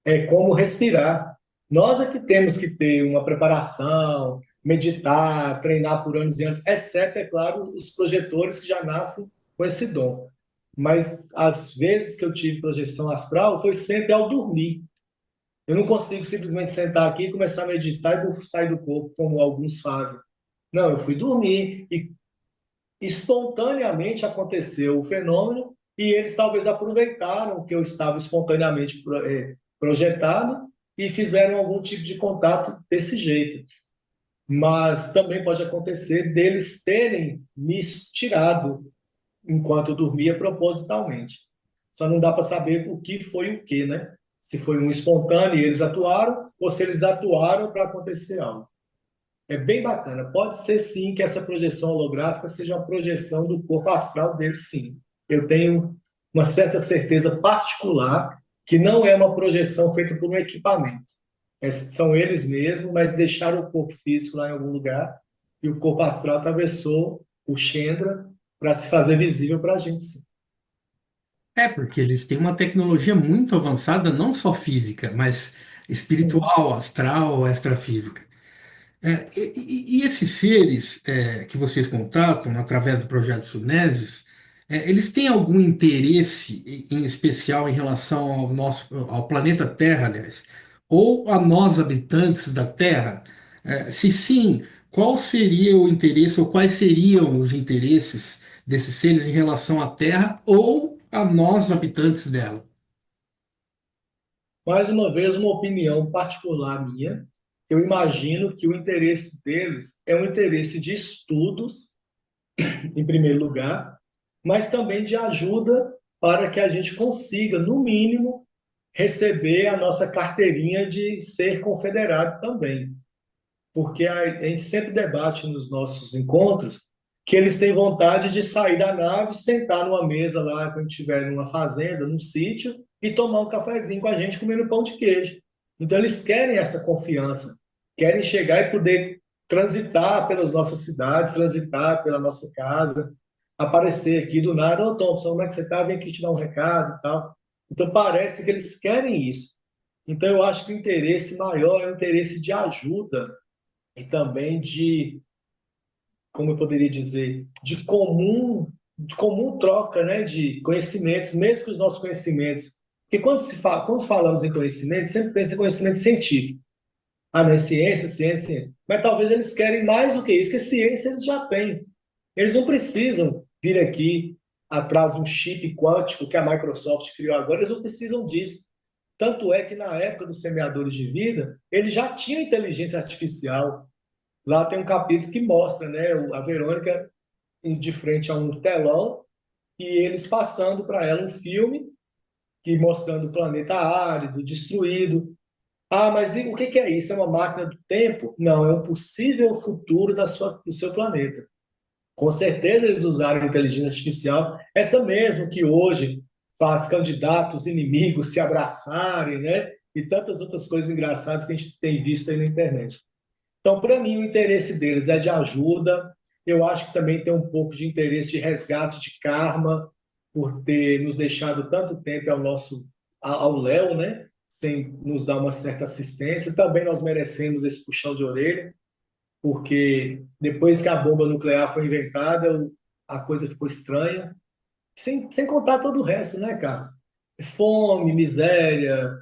É como respirar. Nós é que temos que ter uma preparação, meditar, treinar por anos e anos, exceto, é claro, os projetores que já nascem com esse dom. Mas as vezes que eu tive projeção astral foi sempre ao dormir. Eu não consigo simplesmente sentar aqui e começar a meditar e sair do corpo, como alguns fazem. Não, eu fui dormir e espontaneamente aconteceu o fenômeno e eles talvez aproveitaram que eu estava espontaneamente projetado e fizeram algum tipo de contato desse jeito. Mas também pode acontecer deles terem me tirado enquanto eu dormia propositalmente. Só não dá para saber o que foi o que, né? Se foi um espontâneo e eles atuaram, ou se eles atuaram para acontecer algo. É bem bacana. Pode ser sim que essa projeção holográfica seja uma projeção do corpo astral dele, sim. Eu tenho uma certa certeza particular que não é uma projeção feita por um equipamento. São eles mesmos, mas deixaram o corpo físico lá em algum lugar e o corpo astral atravessou o Chandra para se fazer visível para a gente, sim. Porque eles têm uma tecnologia muito avançada, não só física, mas Uhum. espiritual, astral, extrafísica. E esses seres que vocês contatam através do projeto Sunesis, eles têm algum interesse em especial em relação ao planeta Terra, aliás, ou a nós habitantes da Terra? Se sim, qual seria o interesse ou quais seriam os interesses desses seres em relação à Terra ou a nós, habitantes dela. Mais uma vez, uma opinião particular minha, eu imagino que o interesse deles é um interesse de estudos, em primeiro lugar, mas também de ajuda para que a gente consiga, no mínimo, receber a nossa carteirinha de ser confederado também. Porque a gente sempre debate nos nossos encontros que eles têm vontade de sair da nave, sentar numa mesa lá, quando estiver numa fazenda, num sítio, e tomar um cafezinho com a gente comendo pão de queijo. Então, eles querem essa confiança, querem chegar e poder transitar pelas nossas cidades, transitar pela nossa casa, aparecer aqui do nada, ô Thompson, como é que você está? Vem aqui te dar um recado e tal. Então, parece que eles querem isso. Então, eu acho que o interesse maior é o interesse de ajuda e também como eu poderia dizer, de comum troca, né, de conhecimentos, mesmo que os nossos conhecimentos, porque quando falamos em conhecimento, sempre pensa em conhecimento científico. Ah, não é ciência, ciência, ciência. Mas talvez eles querem mais do que isso, que ciência eles já têm. Eles não precisam vir aqui atrás de um chip quântico que a Microsoft criou agora, eles não precisam disso. Tanto é que na época dos semeadores de vida, eles já tinham inteligência artificial. Lá tem um capítulo que mostra, né, a Verônica de frente a um telão e eles passando para ela um filme que mostrando o planeta árido, destruído. Ah, mas o que é isso? É uma máquina do tempo? Não, é um possível futuro do seu planeta. Com certeza eles usaram inteligência artificial, essa mesmo que hoje faz candidatos inimigos se abraçarem, né? E tantas outras coisas engraçadas que a gente tem visto aí na internet. Então, para mim, o interesse deles é de ajuda. Eu acho que também tem um pouco de interesse de resgate de karma, por ter nos deixado tanto tempo ao léu, né? Sem nos dar uma certa assistência. Também nós merecemos esse puxão de orelha, porque depois que a bomba nuclear foi inventada, a coisa ficou estranha. Sem contar todo o resto, né, Carlos? Fome, miséria,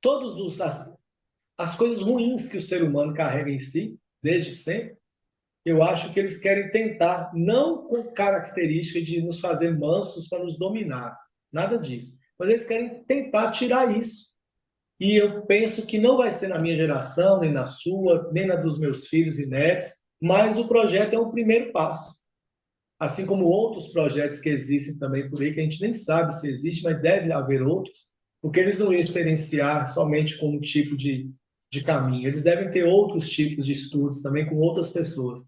todos as coisas ruins que o ser humano carrega em si, desde sempre, eu acho que eles querem tentar, não com característica de nos fazer mansos para nos dominar, nada disso, mas eles querem tentar tirar isso. E eu penso que não vai ser na minha geração, nem na sua, nem na dos meus filhos e netos, mas o projeto é um primeiro passo. Assim como outros projetos que existem também por aí, que a gente nem sabe se existe, mas deve haver outros, porque eles não iam experienciar somente com um tipo de caminho. Eles devem ter outros tipos de estudos também com outras pessoas.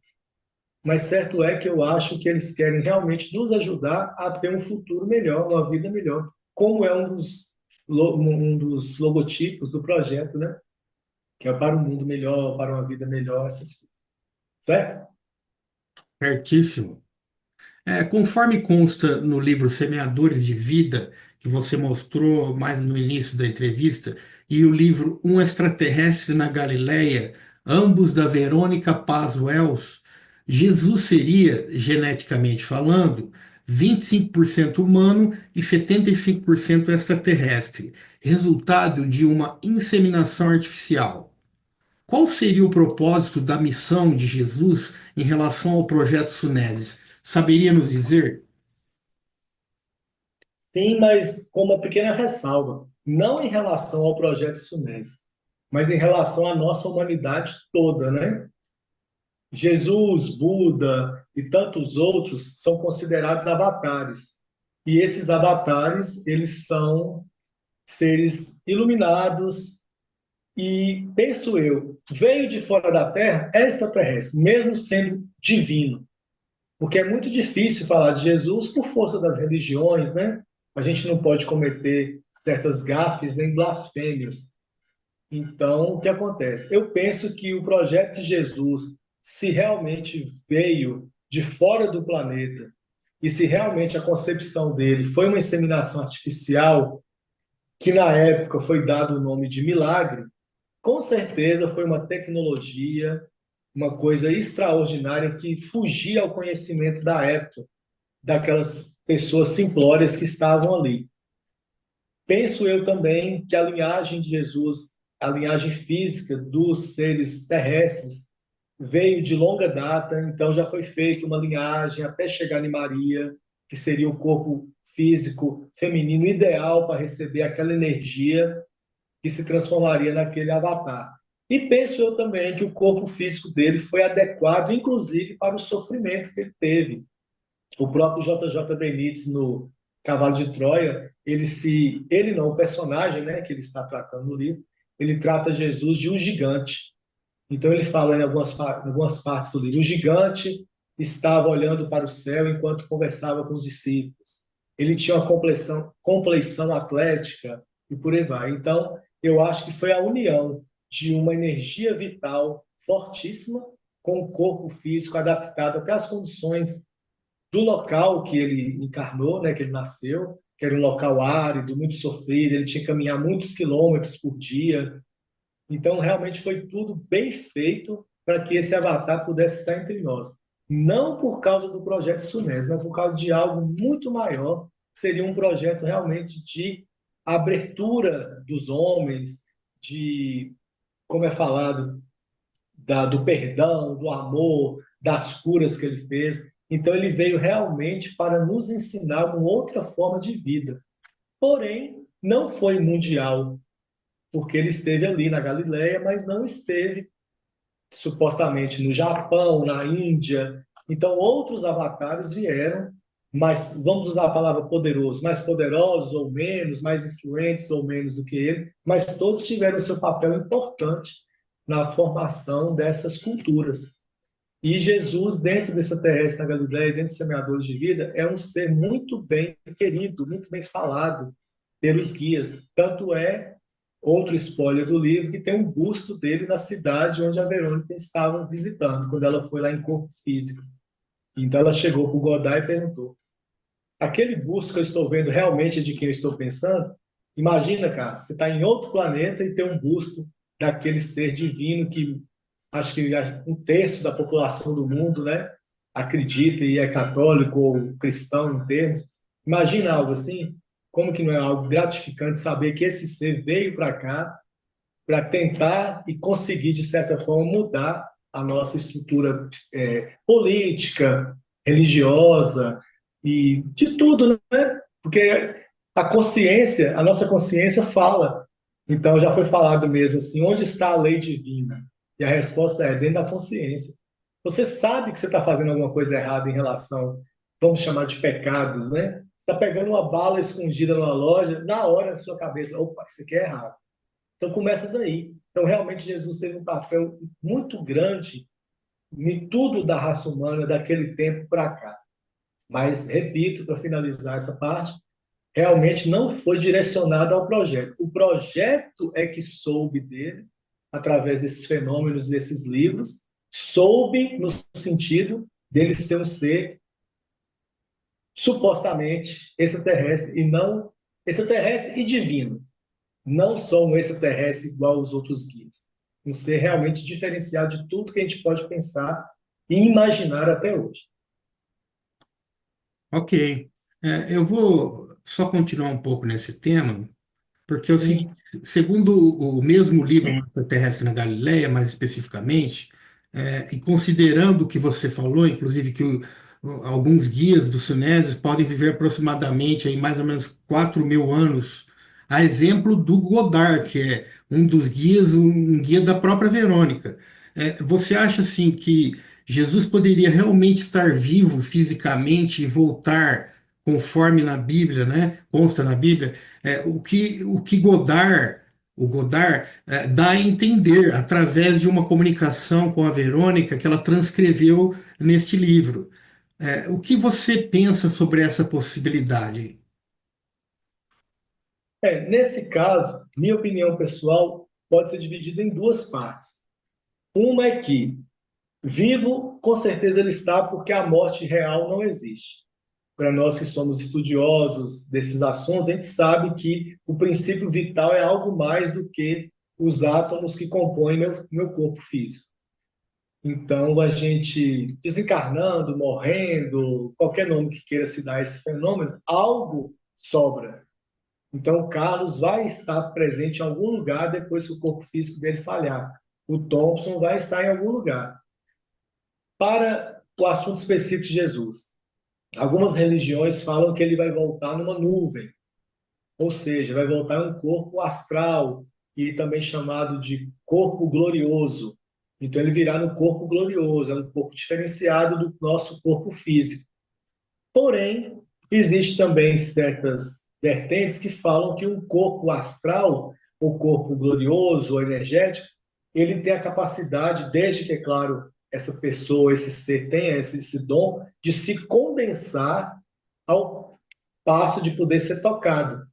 Mas certo é que eu acho que eles querem realmente nos ajudar a ter um futuro melhor, uma vida melhor, como é um dos logotipos do projeto, né? Que é para um mundo melhor, para uma vida melhor, essas coisas. Certo? Certíssimo. Conforme consta no livro Semeadores de Vida, que você mostrou mais no início da entrevista, e o livro Um Extraterrestre na Galileia, ambos da Verônica Paz Wells, Jesus seria, geneticamente falando, 25% humano e 75% extraterrestre, resultado de uma inseminação artificial. Qual seria o propósito da missão de Jesus em relação ao projeto Sunesis? Saberia nos dizer? Sim, mas com uma pequena ressalva. Não em relação ao projeto Sunese, mas em relação à nossa humanidade toda, né? Jesus, Buda e tantos outros são considerados avatares. E esses avatares, eles são seres iluminados e, penso eu, veio de fora da Terra, é extraterrestre, mesmo sendo divino. Porque é muito difícil falar de Jesus por força das religiões, né? A gente não pode cometer certas gafes nem blasfêmias. Então, o que acontece? Eu penso que o projeto de Jesus, se realmente veio de fora do planeta e se realmente a concepção dele foi uma inseminação artificial, que na época foi dado o nome de milagre, com certeza foi uma tecnologia, uma coisa extraordinária que fugia ao conhecimento da época, daquelas pessoas simplórias que estavam ali. Penso eu também que a linhagem de Jesus, a linhagem física dos seres terrestres, veio de longa data, então já foi feita uma linhagem até chegar em Maria, que seria o corpo físico feminino ideal para receber aquela energia que se transformaria naquele avatar. E penso eu também que o corpo físico dele foi adequado, inclusive, para o sofrimento que ele teve. O próprio JJ Benítez, no Cavalo de Troia, ele não, o personagem, né, que ele está tratando no livro, ele trata Jesus de um gigante. Então ele fala em algumas partes do livro, o gigante estava olhando para o céu enquanto conversava com os discípulos. Ele tinha uma compleição atlética e por aí vai. Então, eu acho que foi a união de uma energia vital fortíssima com o corpo físico adaptado até às condições do local que ele encarnou, né, que ele nasceu, que era um local árido, muito sofrido, ele tinha que caminhar muitos quilômetros por dia. Então, realmente foi tudo bem feito para que esse avatar pudesse estar entre nós. Não por causa do projeto Sunés, mas por causa de algo muito maior, que seria um projeto realmente de abertura dos homens, de, como é falado, do perdão, do amor, das curas que ele fez. Então, ele veio realmente para nos ensinar uma outra forma de vida. Porém, não foi mundial, porque ele esteve ali na Galileia, mas não esteve supostamente no Japão, na Índia. Então, outros avatares vieram, mas vamos usar a palavra poderoso, mais poderosos ou menos, mais influentes ou menos do que ele, mas todos tiveram seu papel importante na formação dessas culturas. E Jesus, dentro dessa terrestre na Galileia, dentro dos semeadores de vida, é um ser muito bem querido, muito bem falado pelos guias. Tanto é, outro spoiler do livro, que tem um busto dele na cidade onde a Verônica estava visitando, quando ela foi lá em corpo físico. Então ela chegou para o Godard e perguntou: aquele busto que eu estou vendo realmente é de quem eu estou pensando? Imagina, cara, você está em outro planeta e tem um busto daquele ser divino que acho que um terço da população do mundo, né, acredita e é católico ou cristão em termos. Imagina algo assim? Como que não é algo gratificante saber que esse ser veio para cá para tentar e conseguir, de certa forma, mudar a nossa estrutura política, religiosa e de tudo, né? Porque a nossa consciência fala. Então, já foi falado mesmo assim, onde está a lei divina? E a resposta é dentro da consciência. Você sabe que você está fazendo alguma coisa errada em relação, vamos chamar de pecados, né? Você está pegando uma bala escondida numa loja, na hora na sua cabeça, opa, isso aqui é errado. Então começa daí. Então realmente Jesus teve um papel muito grande em tudo da raça humana daquele tempo para cá. Mas repito, para finalizar essa parte, realmente não foi direcionado ao projeto. O projeto é que soube dele através desses fenômenos, desses livros, soube no sentido dele ser um ser supostamente extraterrestre e não extraterrestre e divino. Não só um extraterrestre igual aos outros guias. Um ser realmente diferenciado de tudo que a gente pode pensar e imaginar até hoje. Ok. Eu vou só continuar um pouco nesse tema, porque é o seguinte, Sim. segundo o mesmo livro Terrestre na Galileia, mais especificamente, e considerando o que você falou, inclusive que alguns guias dos Sunésios podem viver aproximadamente aí mais ou menos 4.000 anos, a exemplo do Godard, que é um dos guias, um guia da própria Verônica. Você acha assim que Jesus poderia realmente estar vivo fisicamente e voltar conforme na Bíblia, né? Consta na Bíblia, o que o Godard dá a entender através de uma comunicação com a Verônica que ela transcreveu neste livro. O que você pensa sobre essa possibilidade? Nesse caso, minha opinião pessoal pode ser dividida em duas partes. Uma é que vivo, com certeza ele está, porque a morte real não existe. Para nós que somos estudiosos desses assuntos, a gente sabe que o princípio vital é algo mais do que os átomos que compõem meu corpo físico. Então, a gente desencarnando, morrendo, qualquer nome que queira se dar a esse fenômeno, algo sobra. Então, o Carlos vai estar presente em algum lugar depois que o corpo físico dele falhar. O Thompson vai estar em algum lugar. Para o assunto específico de Jesus, Algumas religiões falam que ele vai voltar numa nuvem, ou seja, vai voltar em um corpo astral, e também chamado de corpo glorioso. Então, ele virá no corpo glorioso, é um corpo diferenciado do nosso corpo físico. Porém, existe também certas vertentes que falam que um corpo astral, o corpo glorioso ou energético, ele tem a capacidade, desde que, é claro, essa pessoa, esse ser tenha esse dom, de se condensar ao passo de poder ser tocado.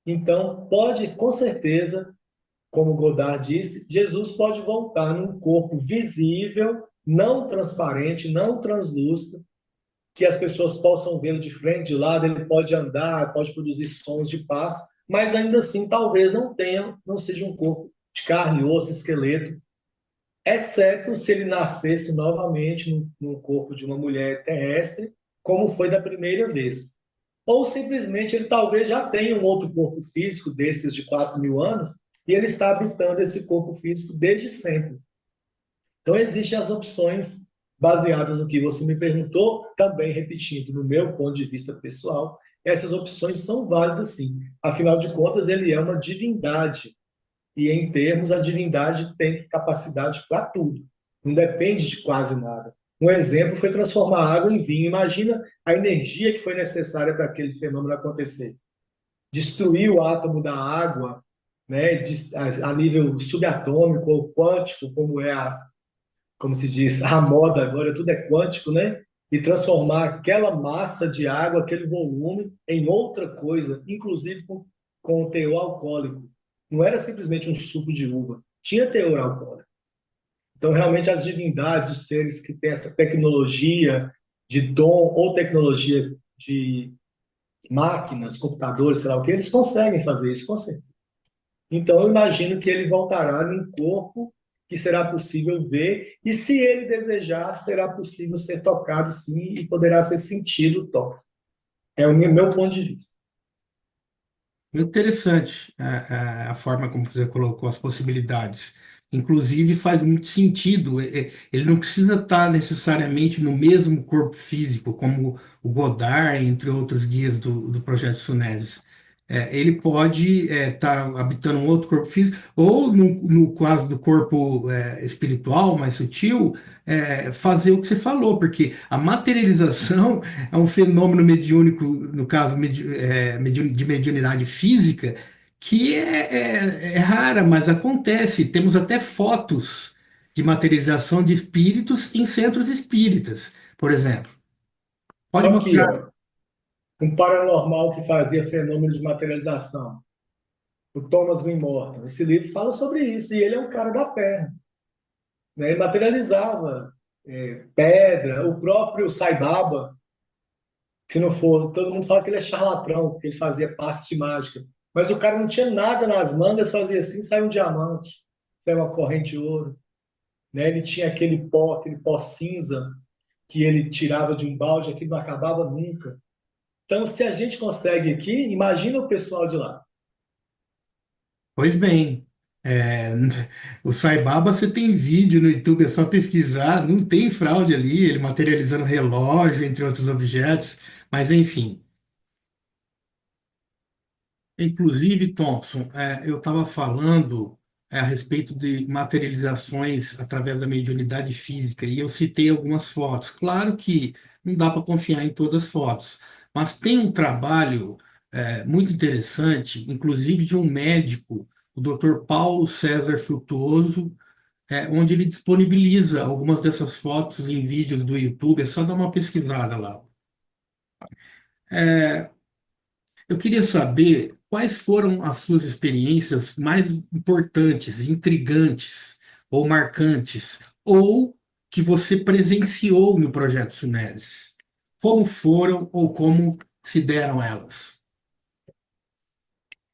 Então, pode, com certeza, como Godard disse, Jesus pode voltar num corpo visível, não transparente, não translúcido, que as pessoas possam vê-lo de frente, de lado, ele pode andar, pode produzir sons de paz, mas ainda assim talvez não seja um corpo de carne, osso, esqueleto, exceto se ele nascesse novamente no corpo de uma mulher terrestre, como foi da primeira vez. Ou simplesmente ele talvez já tenha um outro corpo físico desses de 4.000 anos e ele está habitando esse corpo físico desde sempre. Então, existem as opções baseadas no que você me perguntou, também repetindo, no meu ponto de vista pessoal, essas opções são válidas sim. Afinal de contas, ele é uma divindade. E, em termos, a divindade tem capacidade para tudo. Não depende de quase nada. Um exemplo foi transformar água em vinho. Imagina a energia que foi necessária para aquele fenômeno acontecer. Destruir o átomo da água, né, a nível subatômico ou quântico, como se diz, a moda agora, tudo é quântico, né? E transformar aquela massa de água, aquele volume, em outra coisa, inclusive com teor alcoólico. Não era simplesmente um suco de uva, tinha teor alcoólico. Então, realmente, as divindades, os seres que têm essa tecnologia de dom ou tecnologia de máquinas, computadores, sei lá o que, eles conseguem fazer isso, com certeza. Então, eu imagino que ele voltará num corpo que será possível ver, e se ele desejar, será possível ser tocado sim, e poderá ser sentido o toque. É o meu ponto de vista. Interessante a forma como você colocou as possibilidades. Inclusive, faz muito sentido. Ele não precisa estar necessariamente no mesmo corpo físico, como o Godard, entre outros guias do Projeto Sunesis. Ele pode estar habitando um outro corpo físico, ou no caso do corpo espiritual, mais sutil, fazer o que você falou, porque a materialização é um fenômeno mediúnico, no caso de mediunidade física, que é rara, mas acontece. Temos até fotos de materialização de espíritos em centros espíritas, por exemplo. Pode Aqui, mostrar. ó, um paranormal que fazia fenômenos de materialização. O Thomas Green Morton. Esse livro fala sobre isso, e ele é um cara da Terra. Né? Ele materializava pedra, o próprio Sai Baba, se não for, todo mundo fala que ele é charlatão, porque ele fazia passes de mágica. Mas o cara não tinha nada nas mangas, fazia assim, saiu um diamante, saiu uma corrente de ouro. Né? Ele tinha aquele pó cinza que ele tirava de um balde, aquilo não acabava nunca. Então, se a gente consegue aqui, imagina o pessoal de lá. Pois bem, é, o Sai Baba você tem vídeo no YouTube, é só pesquisar, não tem fraude ali, ele materializando relógio, entre outros objetos, mas enfim. Inclusive, Thompson, eu estava falando a respeito de materializações através da mediunidade física e eu citei algumas fotos. Claro que não dá para confiar em todas as fotos, mas tem um trabalho muito interessante, inclusive de um médico, o Dr. Paulo César Frutuoso, onde ele disponibiliza algumas dessas fotos em vídeos do YouTube. É só dar uma pesquisada lá. Eu queria saber quais foram as suas experiências mais importantes, intrigantes ou marcantes, ou que você presenciou no Projeto Sunesis. Como foram ou como se deram elas?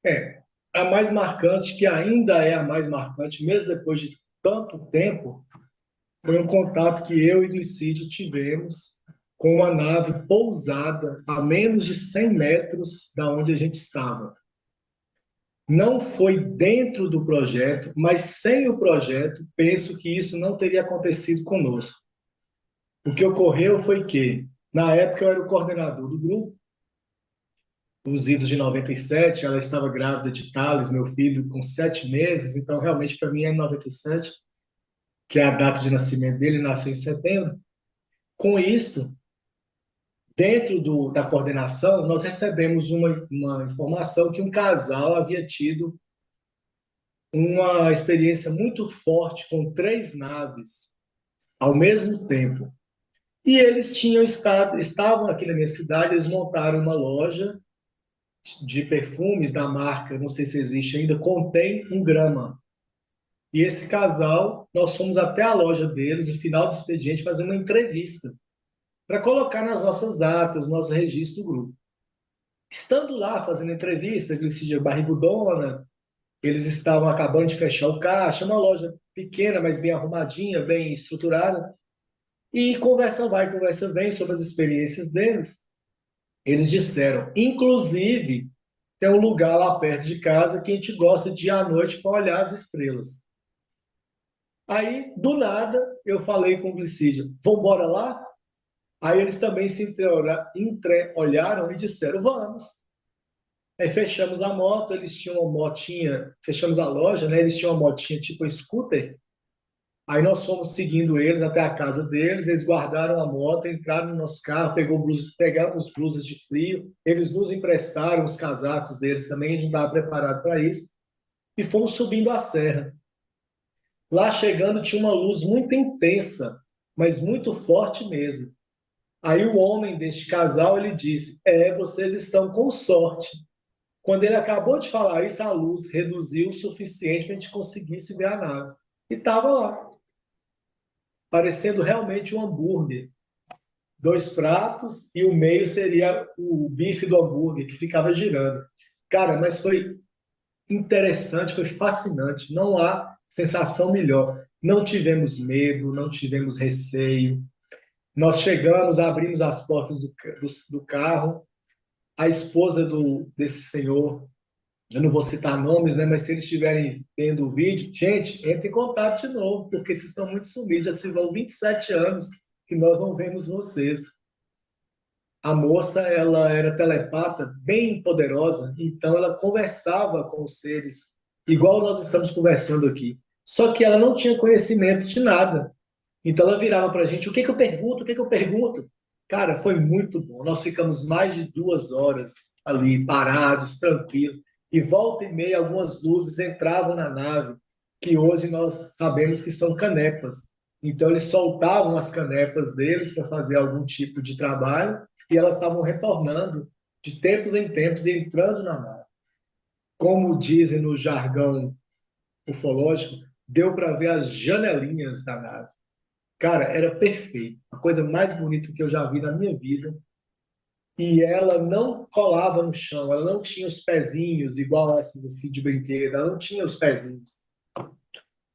É, a mais marcante, que ainda é a mais marcante, mesmo depois de tanto tempo, foi um contato que eu e Glicídio tivemos com uma nave pousada a menos de 100 metros da onde a gente estava. Não foi dentro do projeto, mas sem o projeto, penso que isso não teria acontecido conosco. O que ocorreu foi que Na época, eu era o coordenador do grupo, os idos de 97, ela estava grávida de Thales, meu filho, com 7 meses, então realmente para mim é 97, que é a data de nascimento dele, nasceu em setembro. Com isso, dentro da coordenação, nós recebemos uma informação que um casal havia tido uma experiência muito forte com 3 naves ao mesmo tempo. E eles estavam aqui na minha cidade, eles montaram uma loja de perfumes da marca, não sei se existe ainda, Contém um Grama. E esse casal, nós fomos até a loja deles, no final do expediente, fazer uma entrevista para colocar nas nossas datas, nosso registro do grupo. Estando lá fazendo entrevista, Glicídia barrigudona, eles estavam acabando de fechar o caixa, uma loja pequena, mas bem arrumadinha, bem estruturada, e conversa vai, conversa vem sobre as experiências deles. Eles disseram, inclusive, tem um lugar lá perto de casa que a gente gosta de ir à noite para olhar as estrelas. Aí, do nada, eu falei com o Glicídia, vamos embora lá? Aí eles também se entreolharam e disseram, vamos. Aí fechamos a moto, eles tinham uma motinha, fechamos a loja, né? Eles tinham uma motinha tipo scooter. Aí nós fomos seguindo eles até a casa deles, eles guardaram a moto, entraram no nosso carro, pegaram os blusas de frio, eles nos emprestaram os casacos deles também, a gente estava preparado para isso, e fomos subindo a serra. Lá chegando tinha uma luz muito intensa, mas muito forte mesmo. Aí o homem deste casal, ele disse, vocês estão com sorte. Quando ele acabou de falar isso, a luz reduziu o suficiente para a gente conseguisse ver a nave. E estava lá, parecendo realmente um hambúrguer. 2 pratos e o meio seria o bife do hambúrguer, que ficava girando. Cara, mas foi interessante, foi fascinante. Não há sensação melhor. Não tivemos medo, não tivemos receio. Nós chegamos, abrimos as portas do carro. A esposa desse senhor, eu não vou citar nomes, né? Mas se eles estiverem vendo o vídeo, gente, entre em contato de novo, porque vocês estão muito sumidos. Já se vão 27 anos que nós não vemos vocês. A moça, ela era telepata, bem poderosa, então ela conversava com os seres, igual nós estamos conversando aqui. Só que ela não tinha conhecimento de nada. Então ela virava para a gente, o que que eu pergunto, o que que eu pergunto? Cara, foi muito bom. Nós ficamos mais de 2 horas ali, parados, tranquilos. E volta e meia, algumas luzes entravam na nave, que hoje nós sabemos que são canepas. Então eles soltavam as canepas deles para fazer algum tipo de trabalho e elas estavam retornando de tempos em tempos e entrando na nave. Como dizem no jargão ufológico, deu para ver as janelinhas da nave. Cara, era perfeito. A coisa mais bonita que eu já vi na minha vida. E ela não colava no chão, ela não tinha os pezinhos igual essas assim de brinquedo, ela não tinha os pezinhos.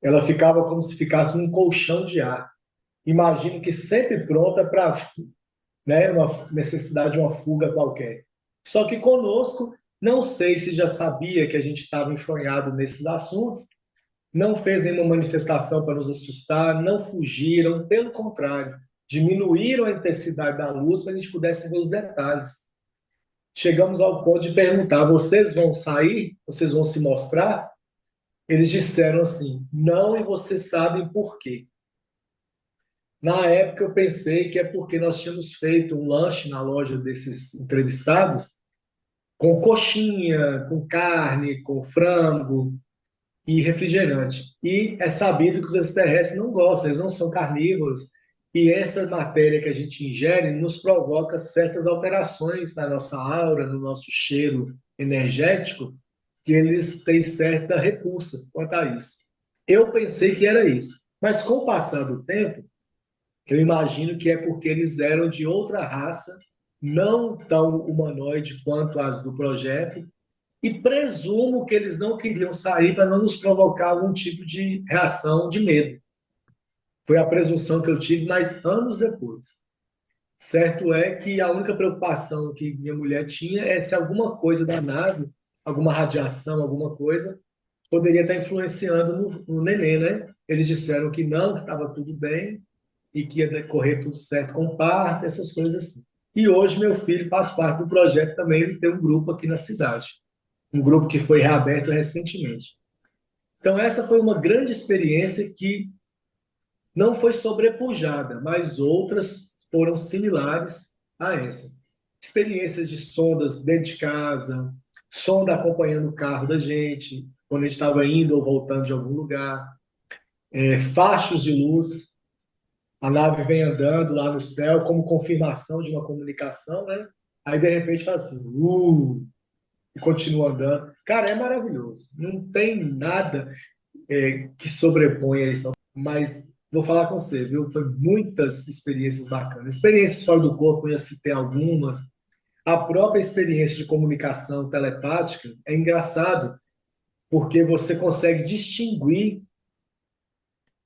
Ela ficava como se ficasse num colchão de ar. Imagino que sempre pronta para, né, uma necessidade de uma fuga qualquer. Só que conosco, não sei se já sabia que a gente estava enfronhado nesses assuntos, não fez nenhuma manifestação para nos assustar, não fugiram, pelo contrário, diminuíram a intensidade da luz para a gente pudesse ver os detalhes. Chegamos ao ponto de perguntar: vocês vão sair? Vocês vão se mostrar? Eles disseram assim: não, e vocês sabem por quê. Na época eu pensei que é porque nós tínhamos feito um lanche na loja desses entrevistados com coxinha, com carne, com frango, e refrigerante. E é sabido que os extraterrestres não gostam, eles não são carnívoros. E essa matéria que a gente ingere nos provoca certas alterações na nossa aura, no nosso cheiro energético, que eles têm certa repulsa quanto a isso. Eu pensei que era isso. Mas com o passar do tempo, eu imagino que é porque eles eram de outra raça, não tão humanoide quanto as do projeto, e presumo que eles não queriam sair para não nos provocar algum tipo de reação de medo. Foi a presunção que eu tive, mas anos depois. Certo é que a única preocupação que minha mulher tinha é se alguma coisa da nave, alguma radiação, alguma coisa, poderia estar influenciando no neném, né? Eles disseram que não, que estava tudo bem, e que ia decorrer tudo certo com parto, essas coisas assim. E hoje meu filho faz parte do projeto também, ele tem um grupo aqui na cidade, um grupo que foi reaberto recentemente. Então essa foi uma grande experiência que não foi sobrepujada, mas outras foram similares a essa. Experiências de sondas dentro de casa, sonda acompanhando o carro da gente, quando a gente estava indo ou voltando de algum lugar, fachos de luz, a nave vem andando lá no céu como confirmação de uma comunicação, né? Aí de repente faz assim, e continua andando. Cara, é maravilhoso. Não tem nada que sobreponha isso, mas vou falar com você, viu? Foi muitas experiências bacanas. Experiências fora do corpo, eu já citei algumas. A própria experiência de comunicação telepática é engraçado, porque você consegue distinguir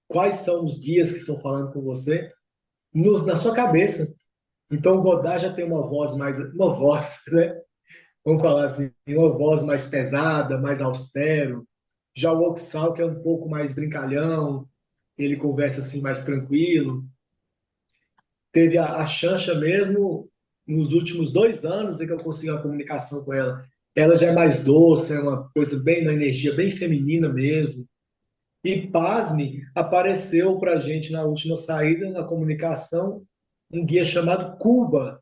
quais são os guias que estão falando com você na sua cabeça. Então, o Godard já tem uma voz, né? Vamos falar assim, uma voz mais pesada, mais austero. Já o Oxal, que é um pouco mais brincalhão, ele conversa assim mais tranquilo. Teve a Xanxa mesmo, nos últimos 2 anos é que eu consegui uma comunicação com ela. Ela já é mais doce, é uma coisa bem na energia, bem feminina mesmo. E, pasme, apareceu para a gente na última saída, na comunicação, um guia chamado Cuba.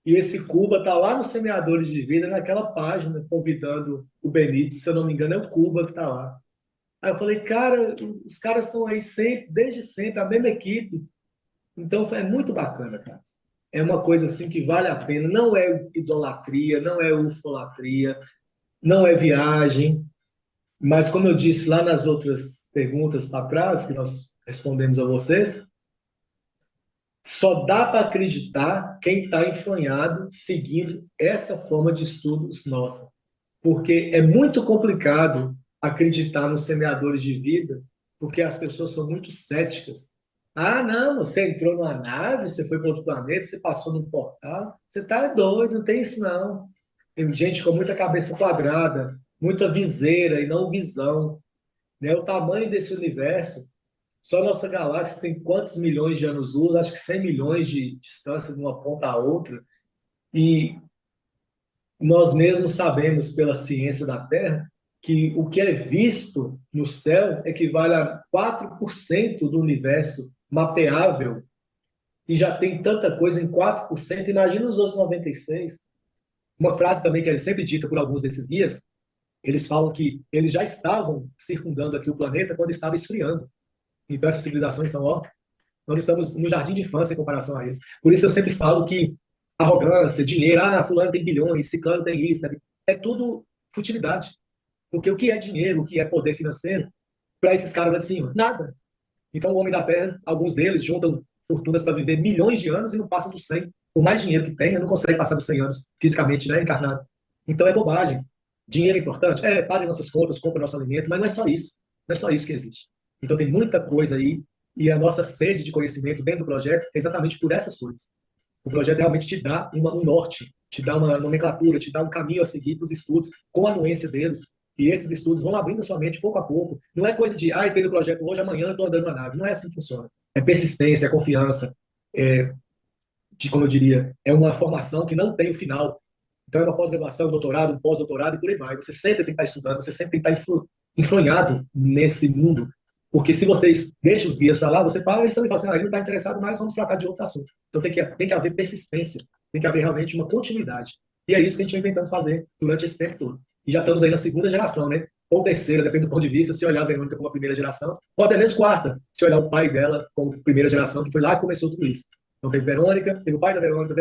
E esse Cuba está lá nos Semeadores de Vida, naquela página, convidando o Benítez, se eu não me engano, é o Cuba que está lá. Aí eu falei, cara, os caras estão aí sempre, desde sempre, a mesma equipe. Então é muito bacana, cara. É uma coisa assim que vale a pena. Não é idolatria, não é ufolatria, não é viagem. Mas como eu disse lá nas outras perguntas para trás, que nós respondemos a vocês, só dá para acreditar quem está enfronhado seguindo essa forma de estudos nossa. Porque é muito complicado acreditar nos semeadores de vida, porque as pessoas são muito céticas. Ah, não, você entrou numa nave, você foi para outro planeta, você passou num portal, você está doido, não tem isso não. Tem gente com muita cabeça quadrada, muita viseira e não visão. Né? O tamanho desse universo, só a nossa galáxia tem quantos milhões de anos-luz? Acho que 100 milhões de distância de uma ponta a outra. E nós mesmos sabemos pela ciência da Terra que o que é visto no céu equivale a 4% do universo mapeável e já tem tanta coisa em 4%. Imagina os outros 96%. Uma frase também que é sempre dita por alguns desses guias, eles falam que eles já estavam circundando aqui o planeta quando estava esfriando. Então essas civilizações são, ó, nós estamos no jardim de infância em comparação a isso. Por isso eu sempre falo que arrogância, dinheiro, fulano tem bilhões, ciclano tem isso, né? É tudo futilidade. Porque o que é dinheiro, o que é poder financeiro, para esses caras lá de cima? Nada. Então o homem da Terra, alguns deles juntam fortunas para viver milhões de anos e não passam dos 100. Por mais dinheiro que tenha, não consegue passar dos 100 anos fisicamente, né, encarnado. Então é bobagem. Dinheiro é importante? Pague nossas contas, compre nosso alimento, mas não é só isso. Não é só isso que existe. Então tem muita coisa aí e a nossa sede de conhecimento dentro do projeto é exatamente por essas coisas. O projeto realmente te dá um norte, te dá uma nomenclatura, te dá um caminho a seguir para os estudos, com a anuência deles. E esses estudos vão abrindo a sua mente pouco a pouco. Não é coisa de, entrei no projeto hoje, amanhã eu estou andando na nave. Não é assim que funciona. É persistência, é confiança, como eu diria, é uma formação que não tem o final. Então é uma pós-graduação, um doutorado, um pós-doutorado e por aí vai. Você sempre tem que estar estudando, você sempre tem que estar enfronhado nesse mundo. Porque se vocês deixam os guias para lá, você para e eles também falam assim, ele não está interessado mais, vamos tratar de outros assuntos. Então tem que haver persistência, tem que haver realmente uma continuidade. E é isso que a gente vem tentando fazer durante esse tempo todo. E já estamos aí na segunda geração, né? Ou terceira, depende do ponto de vista, se olhar a Verônica como a primeira geração, ou até mesmo quarta, se olhar o pai dela como primeira geração, que foi lá que começou tudo isso. Então teve Verônica, teve o pai da Verônica,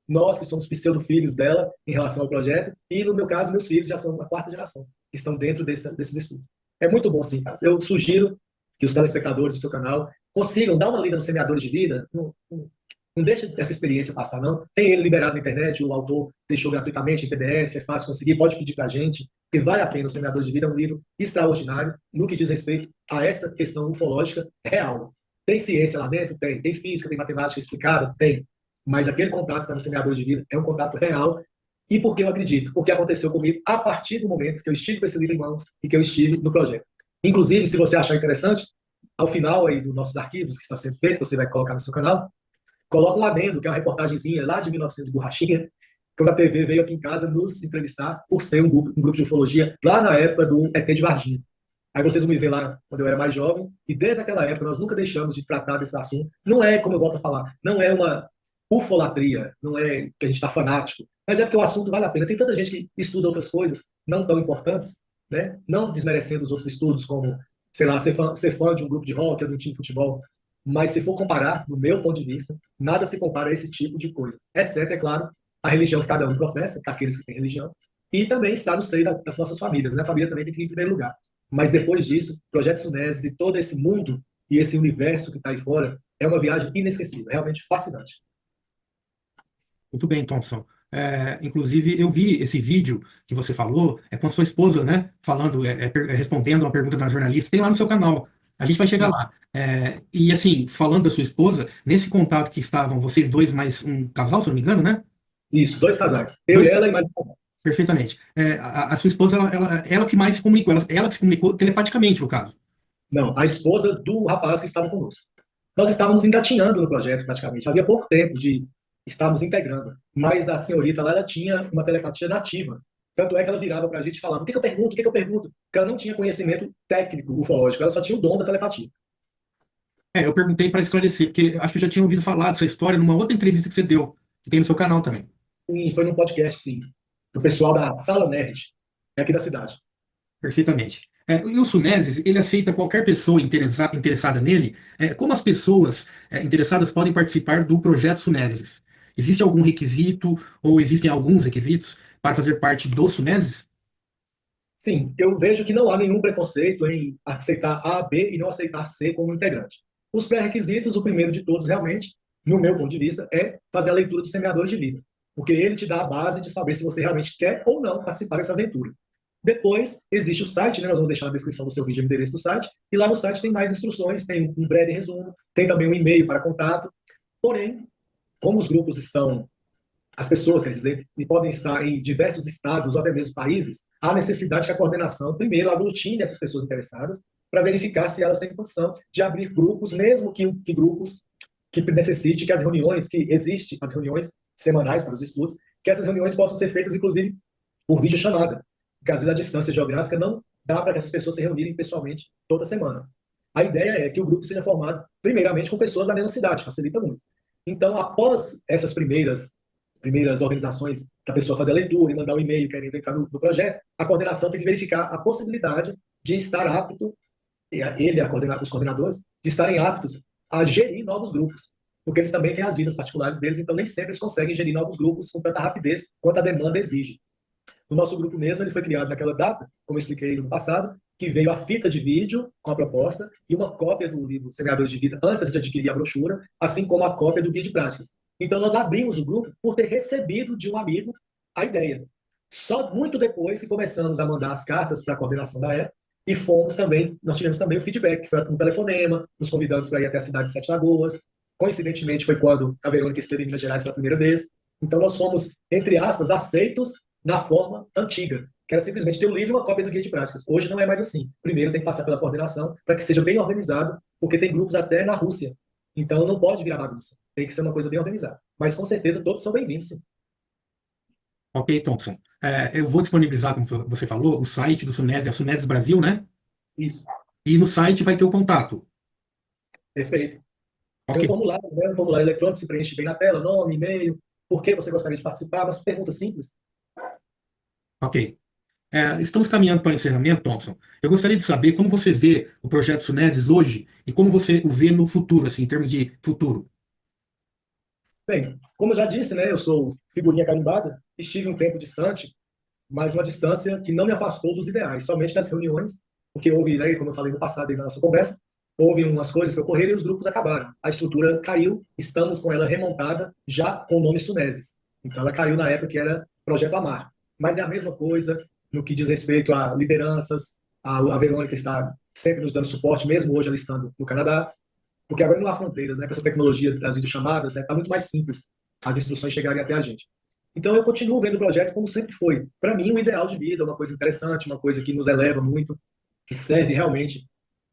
nós que somos pseudo-filhos dela em relação ao projeto, e no meu caso, meus filhos já são a quarta geração, que estão dentro desses estudos. É muito bom, sim, cara. Eu sugiro que os telespectadores do seu canal consigam dar uma lida nos Semeadores de Vida. Não deixa essa experiência passar, não. Tem ele liberado na internet, o autor deixou gratuitamente em PDF, é fácil conseguir, pode pedir para a gente, porque vale a pena. O Semeadores de Vida é um livro extraordinário no que diz respeito a essa questão ufológica real. Tem ciência lá dentro? Tem. Tem física, tem matemática explicada? Tem. Mas aquele contato que está no Semeadores de Vida é um contato real. E por que eu acredito? Porque aconteceu comigo a partir do momento que eu estive com esse livro em mãos e que eu estive no projeto. Inclusive, se você achar interessante, ao final aí dos nossos arquivos, que está sendo feito, você vai colocar no seu canal, coloca um adendo, que é uma reportagenzinha lá de 1900 borrachinha, quando a TV veio aqui em casa nos entrevistar por ser um grupo de ufologia lá na época do ET de Varginha. Aí vocês vão me ver lá quando eu era mais jovem, e desde aquela época nós nunca deixamos de tratar desse assunto. Não é, como eu volto a falar, não é uma ufolatria, não é que a gente está fanático, mas é porque o assunto vale a pena. Tem tanta gente que estuda outras coisas não tão importantes, né? Não desmerecendo os outros estudos, como, sei lá, ser fã de um grupo de rock ou de um time de futebol. Mas se for comparar, do meu ponto de vista, nada se compara a esse tipo de coisa. Exceto, é claro, a religião que cada um professa, aqueles que têm religião, e também está no seio das nossas famílias. Né? A família também tem que ir em primeiro lugar. Mas depois disso, Projeto Suneses e todo esse mundo e esse universo que está aí fora é uma viagem inesquecível, realmente fascinante. Muito bem, Thompson. Inclusive, eu vi esse vídeo que você falou, com a sua esposa, né? Falando, respondendo uma pergunta da jornalista, tem lá no seu canal. A gente vai chegar lá. E assim, falando da sua esposa, nesse contato que estavam vocês dois, mais um casal, se eu não me engano, né? Isso, 2 casais. Eu Dois e ela e mais um casal. Perfeitamente. A sua esposa, ela que mais se comunicou, ela que se comunicou telepaticamente, no caso. Não, a esposa do rapaz que estava conosco. Nós estávamos engatinhando no projeto, praticamente. Havia pouco tempo de estarmos integrando. Mas a senhorita lá, ela tinha uma telepatia nativa. Tanto é que ela virava para a gente e falava: o que, que eu pergunto? O que, que eu pergunto? Porque ela não tinha conhecimento técnico ufológico, ela só tinha o dom da telepatia. Eu perguntei para esclarecer, porque acho que eu já tinha ouvido falar dessa história numa outra entrevista que você deu, que tem no seu canal também. E foi num podcast, sim, do pessoal da Sala Nerd, aqui da cidade. Perfeitamente. E o Sunesis, ele aceita qualquer pessoa interessada nele. Como as pessoas interessadas podem participar do projeto Sunesis? Existe algum requisito, ou existem alguns requisitos para fazer parte do Sunesis? Sim, eu vejo que não há nenhum preconceito em aceitar A, B e não aceitar C como integrante. Os pré-requisitos, o primeiro de todos, realmente, no meu ponto de vista, é fazer a leitura dos semeadores de vida, porque ele te dá a base de saber se você realmente quer ou não participar dessa aventura. Depois, existe o site, né? Nós vamos deixar na descrição do seu vídeo o endereço do site, e lá no site tem mais instruções, tem um breve resumo, tem também um e-mail para contato. Porém, como os grupos estão, as pessoas, quer dizer, e podem estar em diversos estados ou até mesmo países, há necessidade que a coordenação, primeiro, aglutine essas pessoas interessadas para verificar se elas têm condição de abrir grupos, mesmo que grupos que necessite que as reuniões, que existem as reuniões semanais para os estudos, que essas reuniões possam ser feitas, inclusive, por videochamada, porque às vezes a distância geográfica não dá para que essas pessoas se reunirem pessoalmente toda semana. A ideia é que o grupo seja formado, primeiramente, com pessoas da mesma cidade, facilita muito. Então, após essas primeiras organizações, que a pessoa fazer a leitura e mandar um e-mail querendo entrar no projeto, a coordenação tem que verificar a possibilidade de estar apto, os coordenadores, de estarem aptos a gerir novos grupos, porque eles também têm as vidas particulares deles, então nem sempre eles conseguem gerir novos grupos com tanta rapidez quanto a demanda exige. O nosso grupo mesmo, ele foi criado naquela data, como eu expliquei no passado, que veio a fita de vídeo com a proposta e uma cópia do livro Semeadores de Vida antes de adquirir a brochura, assim como a cópia do guia de práticas. Então nós abrimos o grupo por ter recebido de um amigo a ideia. Só muito depois que começamos a mandar as cartas para a coordenação da época e nós tivemos também o feedback, que foi um telefonema, nos convidamos para ir até a cidade de Sete Lagoas. Coincidentemente foi quando a Verônica esteve em Minas Gerais pela primeira vez. Então nós fomos, entre aspas, aceitos na forma antiga, que era simplesmente ter o livro e uma cópia do guia de práticas. Hoje não é mais assim. Primeiro tem que passar pela coordenação para que seja bem organizado, porque tem grupos até na Rússia. Então não pode virar bagunça. Tem que ser uma coisa bem organizada. Mas com certeza todos são bem-vindos, sim. Ok, Thompson. Eu vou disponibilizar, como você falou, o site do Sunesis, a Sunesis Brasil, né? Isso. E no site vai ter o contato. Perfeito. Ok. Tem um formulário, né? Um formulário eletrônico, se preenche bem na tela, nome, e-mail, por que você gostaria de participar, mas pergunta simples. Ok. Estamos caminhando para o encerramento, Thompson. Eu gostaria de saber como você vê o projeto Sunesis hoje e como você o vê no futuro, assim, em termos de futuro. Bem, como eu já disse, né? Eu sou figurinha carimbada, estive um tempo distante, mas uma distância que não me afastou dos ideais, somente nas reuniões, porque houve, né, como eu falei no passado aí na nossa conversa, houve umas coisas que ocorreram e os grupos acabaram. A estrutura caiu, estamos com ela remontada, já com o nome Sunesis. Então ela caiu na época que era Projeto Amar. Mas é a mesma coisa no que diz respeito a lideranças, a Verônica está sempre nos dando suporte, mesmo hoje ela estando no Canadá, porque agora não há fronteiras, né? Com essa tecnologia das videochamadas, está muito mais simples as instruções chegarem até a gente. Então eu continuo vendo o projeto como sempre foi. Para mim, o ideal de vida é uma coisa interessante, uma coisa que nos eleva muito, que serve realmente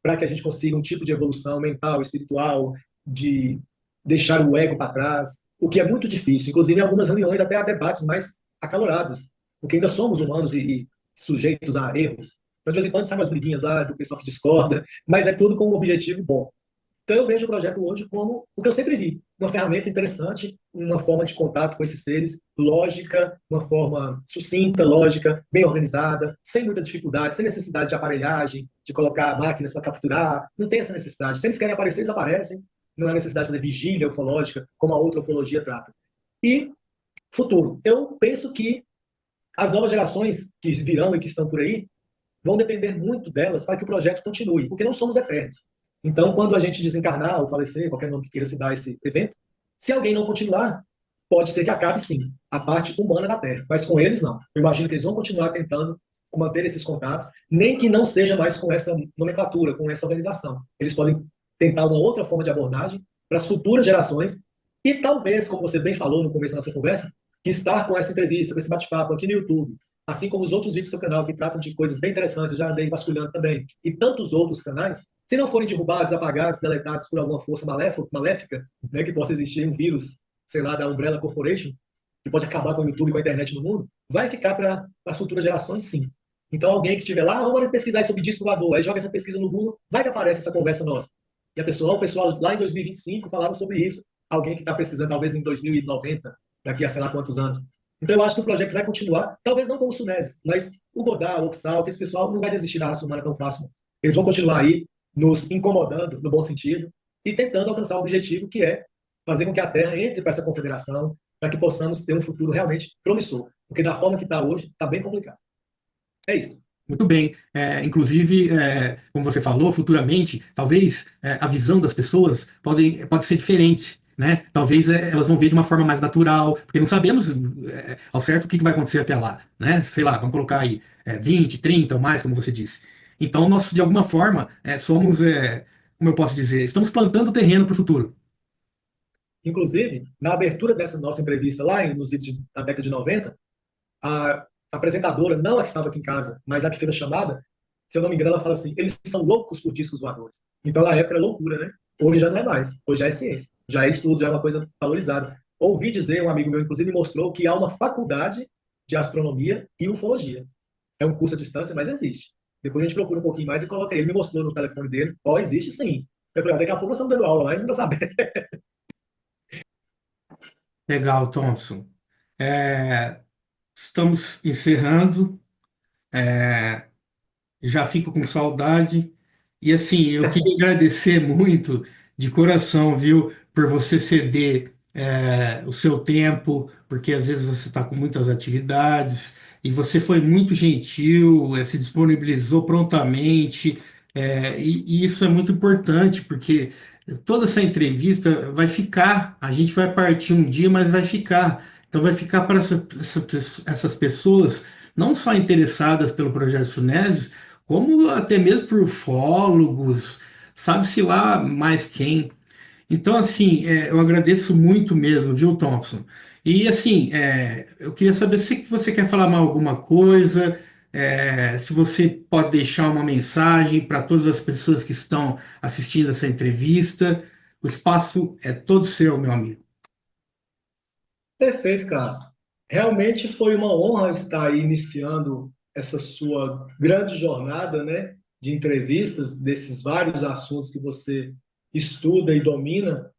para que a gente consiga um tipo de evolução mental, espiritual, de deixar o ego para trás, o que é muito difícil. Inclusive, em algumas reuniões até há debates mais acalorados, porque ainda somos humanos e sujeitos a erros. Então, de vez em quando saem umas briguinhas lá do pessoal que discorda, mas é tudo com um objetivo bom. Então, eu vejo o projeto hoje como o que eu sempre vi, uma ferramenta interessante, uma forma de contato com esses seres, lógica, uma forma sucinta, lógica, bem organizada, sem muita dificuldade, sem necessidade de aparelhagem, de colocar máquinas para capturar, não tem essa necessidade. Se eles querem aparecer, eles aparecem, não há necessidade de fazer vigília ufológica, como a outra ufologia trata. E futuro. Eu penso que as novas gerações que virão e que estão por aí vão depender muito delas para que o projeto continue, porque não somos eternos. Então, quando a gente desencarnar ou falecer, qualquer nome que queira se dar a esse evento, se alguém não continuar, pode ser que acabe sim a parte humana da Terra, mas com eles não. Eu imagino que eles vão continuar tentando manter esses contatos, nem que não seja mais com essa nomenclatura, com essa organização. Eles podem tentar uma outra forma de abordagem para as futuras gerações e talvez, como você bem falou no começo da nossa conversa, que estar com essa entrevista, com esse bate-papo aqui no YouTube, assim como os outros vídeos do seu canal que tratam de coisas bem interessantes, já andei vasculhando também, e tantos outros canais, se não forem derrubados, apagados, deletados por alguma força maléfica, né, que possa existir um vírus, sei lá, da Umbrella Corporation, que pode acabar com o YouTube e com a internet no mundo, vai ficar para as futuras gerações, sim. Então, alguém que estiver lá, vamos pesquisar sobre disco voador, aí joga essa pesquisa no Google, vai que aparece essa conversa nossa. E a pessoa, o pessoal lá em 2025 falava sobre isso, alguém que está pesquisando talvez em 2090, daqui a sei lá quantos anos. Então, eu acho que o projeto vai continuar, talvez não como o Sunes, mas o Godard, o Oxal, que esse pessoal não vai desistir da raça humana tão fácil. Eles vão continuar aí, nos incomodando, no bom sentido, e tentando alcançar o objetivo, que é fazer com que a Terra entre para essa confederação, para que possamos ter um futuro realmente promissor. Porque da forma que está hoje, está bem complicado. É isso. Muito bem. Inclusive, como você falou, futuramente, talvez a visão das pessoas pode ser diferente. Né? Talvez elas vão ver de uma forma mais natural, porque não sabemos ao certo o que vai acontecer até lá. Né? Sei lá, vamos colocar aí 20, 30 ou mais, como você disse. Então, nós, de alguma forma, somos, como eu posso dizer, estamos plantando o terreno para o futuro. Inclusive, na abertura dessa nossa entrevista lá, nos vídeos da década de 90, a apresentadora, não a que estava aqui em casa, mas a que fez a chamada, se eu não me engano, ela fala assim: eles são loucos por discos voadores. Então, na época, era loucura, né? Hoje já não é mais. Hoje já é ciência. Já é estudo, já é uma coisa valorizada. Ouvi dizer, um amigo meu, inclusive, me mostrou que há uma faculdade de astronomia e ufologia. É um curso à distância, mas existe. Depois a gente procura um pouquinho mais e coloca. Ele me mostrou no telefone dele. Ó, existe sim. Eu falei: daqui a pouco nós estamos dando aula lá, a gente não está sabendo. Legal, Thompson. Estamos encerrando. Já fico com saudade. E assim, eu queria agradecer muito, de coração, viu, por você ceder o seu tempo, porque às vezes você está com muitas atividades, e você foi muito gentil, se disponibilizou prontamente, e isso é muito importante, porque toda essa entrevista vai ficar, a gente vai partir um dia, mas vai ficar. Então vai ficar para essas pessoas, não só interessadas pelo projeto Sunes, como até mesmo por ufólogos, sabe-se lá mais quem. Então, assim, eu agradeço muito mesmo, viu, Thompson? E, assim, eu queria saber se você quer falar mais alguma coisa, se você pode deixar uma mensagem para todas as pessoas que estão assistindo essa entrevista. O espaço é todo seu, meu amigo. Perfeito, Carlos. Realmente foi uma honra estar aí iniciando essa sua grande jornada, né, de entrevistas desses vários assuntos que você estuda e domina.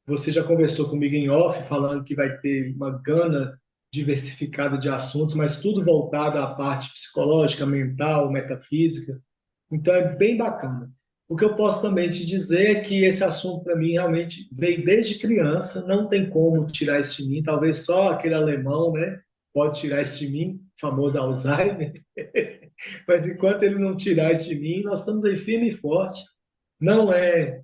Você já conversou comigo em off, falando que vai ter uma gama diversificada de assuntos, mas tudo voltado à parte psicológica, mental, metafísica. Então é bem bacana. O que eu posso também te dizer é que esse assunto para mim realmente veio desde criança, não tem como tirar isso de mim, talvez só aquele alemão, né, pode tirar isso de mim, famoso Alzheimer. Mas enquanto ele não tirar isso de mim, nós estamos aí firme e forte. Não é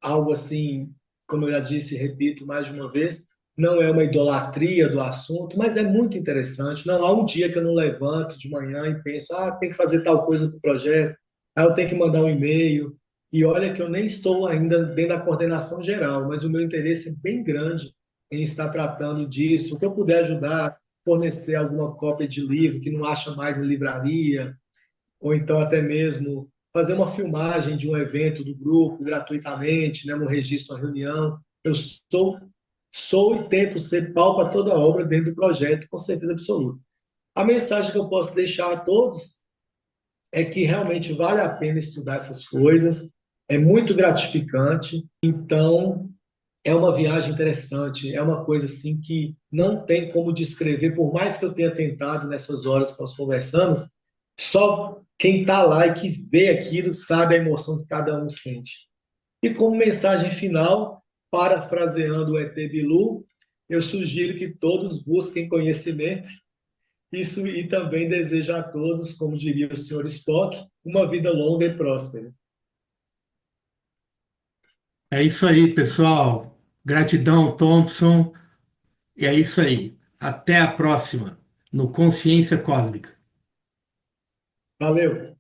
algo assim, como eu já disse e repito mais de uma vez, não é uma idolatria do assunto, mas é muito interessante. Não há um dia que eu não levanto de manhã e penso: tem que fazer tal coisa para o projeto, eu tenho que mandar um e-mail. E olha que eu nem estou ainda dentro da coordenação geral, mas o meu interesse é bem grande em estar tratando disso. O que eu puder ajudar, fornecer alguma cópia de livro que não acha mais na livraria, ou então até mesmo fazer uma filmagem de um evento do grupo gratuitamente, né, no registro da reunião. Eu sou e tento ser pau para toda obra dentro do projeto, com certeza absoluta. A mensagem que eu posso deixar a todos é que realmente vale a pena estudar essas coisas, é muito gratificante, então é uma viagem interessante, é uma coisa assim que não tem como descrever, por mais que eu tenha tentado nessas horas que nós conversamos, só quem está lá e que vê aquilo sabe a emoção que cada um sente. E como mensagem final, parafraseando o ET Bilu, eu sugiro que todos busquem conhecimento. Isso e também desejo a todos, como diria o senhor Spock, uma vida longa e próspera. É isso aí, pessoal. Gratidão, Thompson. E é isso aí. Até a próxima no Consciência Cósmica. Valeu!